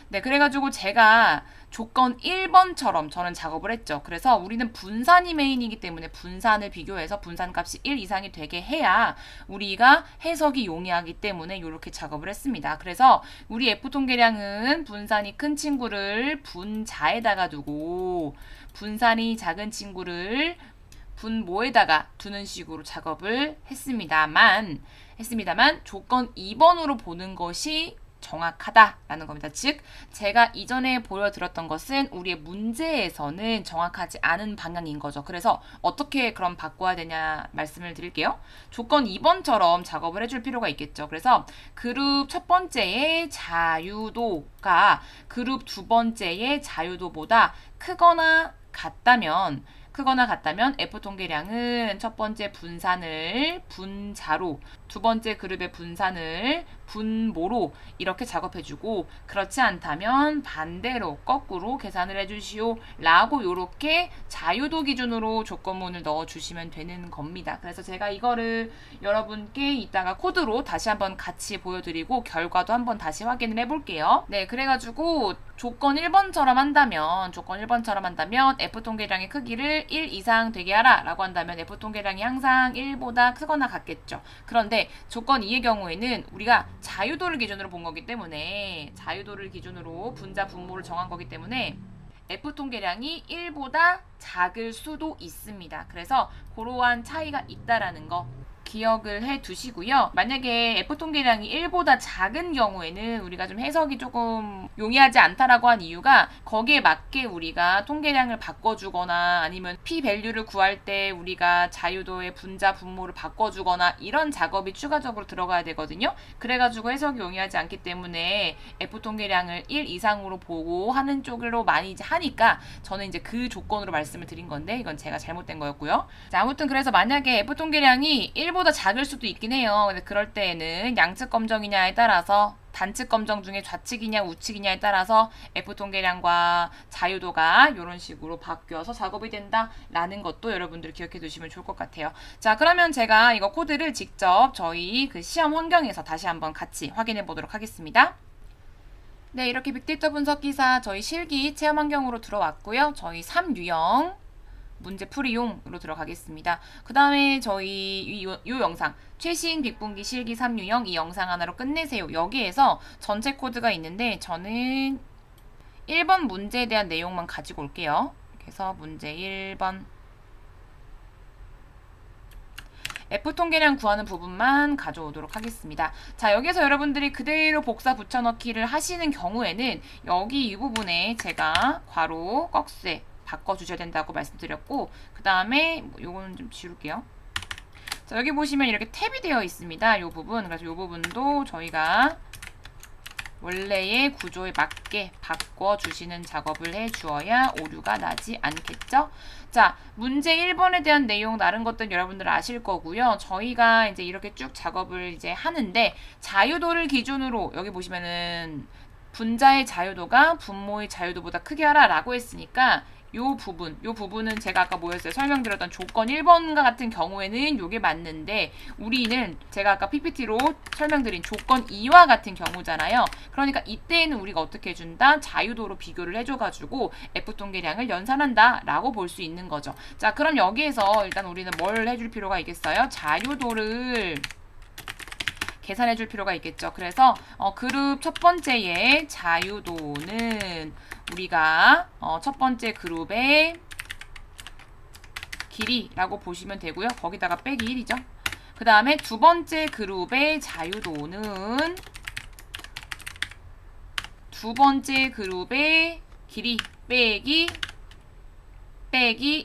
네, 그래가지고 제가 조건 1번처럼 저는 작업을 했죠. 그래서 우리는 분산이 메인이기 때문에 분산을 비교해서 분산값이 1 이상이 되게 해야 우리가 해석이 용이하기 때문에 이렇게 작업을 했습니다. 그래서 우리 F통계량은 분산이 큰 친구를 분자에다가 두고 분산이 작은 친구를 분모에다가 두는 식으로 작업을 했습니다만 조건 2번으로 보는 것이 정확하다라는 겁니다. 즉, 제가 이전에 보여드렸던 것은 우리의 문제에서는 정확하지 않은 방향인 거죠. 그래서 어떻게 그럼 바꿔야 되냐 말씀을 드릴게요. 조건 2번처럼 작업을 해줄 필요가 있겠죠. 그래서 그룹 첫 번째의 자유도가 그룹 두 번째의 자유도보다 크거나 같다면 F통계량은 첫 번째 분산을 분자로, 두 번째 그룹의 분산을 분모로 이렇게 작업해주고, 그렇지 않다면 반대로 거꾸로 계산을 해주시오 라고 요렇게 자유도 기준으로 조건문을 넣어주시면 되는 겁니다. 그래서 제가 이거를 여러분께 이따가 코드로 다시 한번 같이 보여드리고 결과도 한번 다시 확인을 해볼게요. 네, 그래가지고 조건 1번처럼 한다면 F통계량의 크기를 1 이상 되게 하라 라고 한다면 F통계량이 항상 1보다 크거나 같겠죠. 그런데 조건 2의 경우에는 우리가 자유도를 기준으로 본 거기 때문에, 자유도를 기준으로 분자 분모를 정한 거기 때문에 F통계량이 1보다 작을 수도 있습니다. 그래서 그러한 차이가 있다라는 거 기억을 해 두시고요. 만약에 F통계량이 1보다 작은 경우에는 우리가 좀 해석이 조금 용이하지 않다라고 한 이유가 거기에 맞게 우리가 통계량을 바꿔주거나 아니면 P-밸류를 구할 때 우리가 자유도의 분자 분모를 바꿔주거나 이런 작업이 추가적으로 들어가야 되거든요. 그래가지고 해석이 용이하지 않기 때문에 F통계량을 1 이상으로 보고 하는 쪽으로 많이 이제 하니까 저는 이제 그 조건으로 말씀을 드린 건데 이건 제가 잘못된 거였고요. 자, 아무튼 그래서 만약에 F통계량이 1보다 작을 수도 있긴 해요. 근데 그럴 때에는 양측 검정이냐에 따라서, 단측 검정 중에 좌측이냐 우측이냐에 따라서 F통계량과 자유도가 이런 식으로 바뀌어서 작업이 된다라는 것도 여러분들 기억해 두시면 좋을 것 같아요. 자, 그러면 제가 이거 코드를 직접 저희 그 시험 환경에서 다시 한번 같이 확인해 보도록 하겠습니다. 네, 이렇게 빅데이터 분석 기사 저희 실기 체험 환경으로 들어왔고요. 저희 3유형 문제 풀이용으로 들어가겠습니다. 그 다음에 저희 요 영상 최신 빅분기 실기 3유형 이 영상 하나로 끝내세요. 여기에서 전체 코드가 있는데 저는 1번 문제에 대한 내용만 가지고 올게요. 그래서 문제 1번 F통계량 구하는 부분만 가져오도록 하겠습니다. 자, 여기서 여러분들이 그대로 복사 붙여넣기를 하시는 경우에는 여기 이 부분에 제가 괄호 꺽쇠 바꿔주셔야 된다고 말씀드렸고, 그 다음에 요거는 좀 지울게요. 자, 여기 보시면 이렇게 탭이 되어 있습니다. 요 부분. 그래서 요 부분도 저희가 원래의 구조에 맞게 바꿔주시는 작업을 해주어야 오류가 나지 않겠죠? 자, 문제 1번에 대한 내용 다른 것들은 여러분들 아실 거고요. 저희가 이제 이렇게 쭉 작업을 이제 하는데 자유도를 기준으로 여기 보시면은 분자의 자유도가 분모의 자유도보다 크게 하라 라고 했으니까 요 부분은 제가 아까 뭐였어요? 설명드렸던 조건 1번과 같은 경우에는 요게 맞는데 우리는 제가 아까 PPT로 설명드린 조건 2와 같은 경우잖아요. 그러니까 이때는 우리가 어떻게 해준다? 자유도로 비교를 해줘가지고 F통계량을 연산한다 라고 볼 수 있는 거죠. 자, 그럼 여기에서 일단 우리는 뭘 해줄 필요가 있겠어요? 자유도를 계산해 줄 필요가 있겠죠. 그래서 그룹 첫 번째의 자유도는 우리가 첫 번째 그룹의 길이라고 보시면 되고요. 거기다가 빼기 1이죠. 그 다음에 두 번째 그룹의 자유도는 두 번째 그룹의 길이 빼기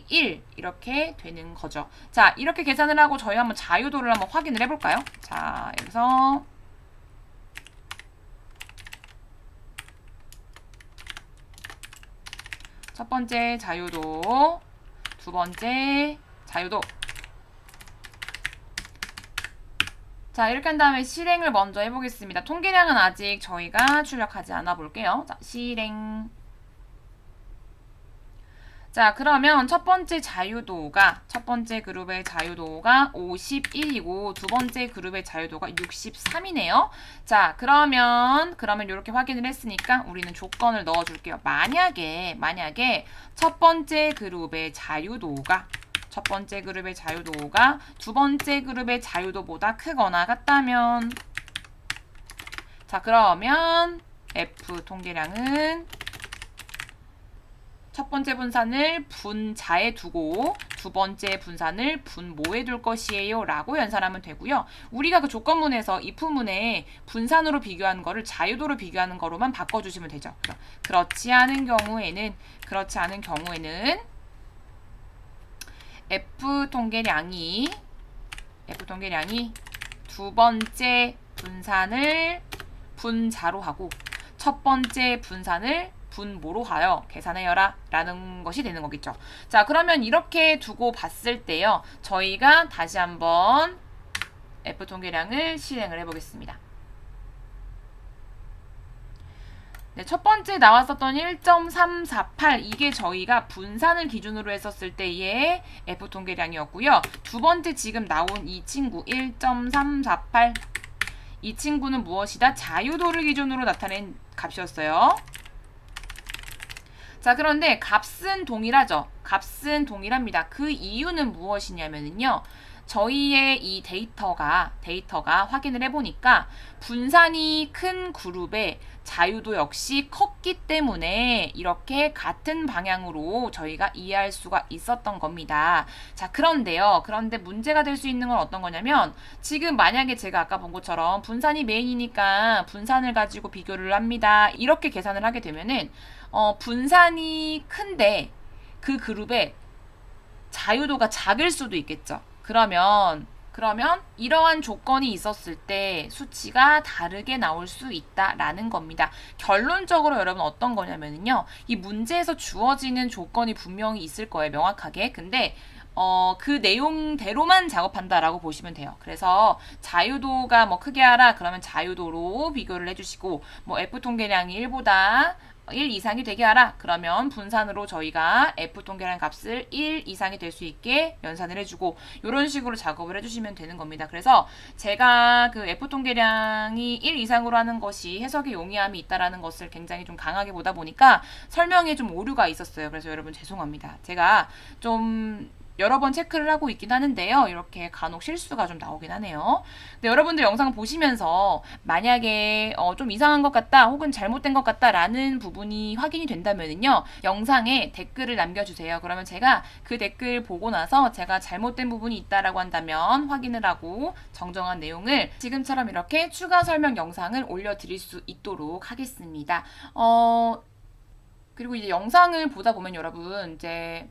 1 이렇게 되는 거죠. 자, 이렇게 계산을 하고 저희 한번 자유도를 한번 확인을 해볼까요? 자, 여기서 첫 번째 자유도, 두 번째 자유도. 자, 이렇게 한 다음에 실행을 먼저 해보겠습니다. 통계량은 아직 저희가 출력하지 않아 볼게요. 자, 실행. 자, 그러면 첫 번째 그룹의 자유도가 51이고 두 번째 그룹의 자유도가 63이네요. 자, 그러면 이렇게 확인을 했으니까 우리는 조건을 넣어 줄게요. 만약에 첫 번째 그룹의 자유도가 두 번째 그룹의 자유도보다 크거나 같다면, 자, 그러면 F 통계량은 첫 번째 분산을 분자에 두고 두 두 번째 분산을 분모에 둘 것이에요 라고 연산하면 되고요. 우리가 그 조건문에서 if문에 분산으로 비교하는 거를 자유도로 비교하는 거로만 바꿔주시면 되죠. 그렇지 않은 경우에는 F 통계량이 두 번째 분산을 분자로 하고 첫 번째 분산을 분모로 하여 계산해여라 라는 것이 되는 거겠죠. 자, 그러면 이렇게 두고 봤을 때요, 저희가 다시 한번 F통계량을 실행을 해보겠습니다. 네, 첫 번째 나왔었던 1.348 이게 저희가 분산을 기준으로 했었을 때의 F통계량이었고요. 두 번째 지금 나온 이 친구 1.348 이 친구는 무엇이다? 자유도를 기준으로 나타낸 값이었어요. 자, 그런데 값은 동일하죠. 값은 동일합니다. 그 이유는 무엇이냐면요. 저희의 이 데이터가 확인을 해보니까 분산이 큰 그룹의 자유도 역시 컸기 때문에 이렇게 같은 방향으로 저희가 이해할 수가 있었던 겁니다. 자, 그런데 문제가 될 수 있는 건 어떤 거냐면 지금 만약에 제가 아까 본 것처럼 분산이 메인이니까 분산을 가지고 비교를 합니다. 이렇게 계산을 하게 되면은 분산이 큰데 그 그룹의 자유도가 작을 수도 있겠죠. 그러면 이러한 조건이 있었을 때 수치가 다르게 나올 수 있다라는 겁니다. 결론적으로 여러분 어떤 거냐면요. 이 문제에서 주어지는 조건이 분명히 있을 거예요. 명확하게. 근데 그 내용대로만 작업한다라고 보시면 돼요. 그래서 자유도가 뭐 크게 하라 그러면 자유도로 비교를 해주시고 뭐 F통계량이 1보다 1 이상이 되게 하라 그러면 분산으로 저희가 F통계량 값을 1 이상이 될 수 있게 연산을 해주고 이런 식으로 작업을 해주시면 되는 겁니다. 그래서 제가 그 F통계량이 1 이상으로 하는 것이 해석에 용이함이 있다라는 것을 굉장히 좀 강하게 보다 보니까 설명에 좀 오류가 있었어요. 그래서 여러분 죄송합니다. 제가 좀 여러 번 체크를 하고 있긴 하는데요. 이렇게 간혹 실수가 좀 나오긴 하네요. 근데 여러분들 영상 보시면서 만약에 좀 이상한 것 같다 혹은 잘못된 것 같다라는 부분이 확인이 된다면요. 영상에 댓글을 남겨주세요. 그러면 제가 그 댓글 보고 나서 제가 잘못된 부분이 있다라고 한다면 확인을 하고 정정한 내용을 지금처럼 이렇게 추가 설명 영상을 올려드릴 수 있도록 하겠습니다. 그리고 이제 영상을 보다 보면 여러분 이제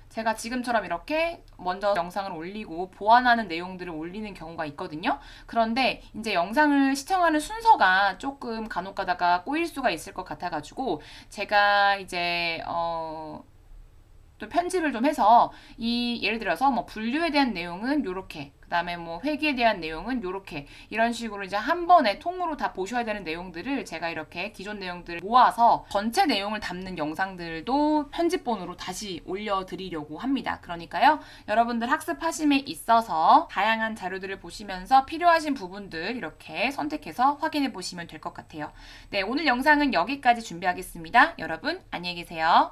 제가 지금처럼 이렇게 먼저 영상을 올리고 보완하는 내용들을 올리는 경우가 있거든요. 그런데 이제 영상을 시청하는 순서가 조금 간혹 가다가 꼬일 수가 있을 것 같아가지고 제가 이제 또 편집을 좀 해서 예를 들어서 뭐 분류에 대한 내용은 요렇게 그다음에 뭐 회계에 대한 내용은 요렇게 이런 식으로 이제 한 번에 통으로 다 보셔야 되는 내용들을 제가 이렇게 기존 내용들을 모아서 전체 내용을 담는 영상들도 편집본으로 다시 올려드리려고 합니다. 그러니까요. 여러분들 학습하심에 있어서 다양한 자료들을 보시면서 필요하신 부분들 이렇게 선택해서 확인해 보시면 될 것 같아요. 네, 오늘 영상은 여기까지 준비하겠습니다. 여러분 안녕히 계세요.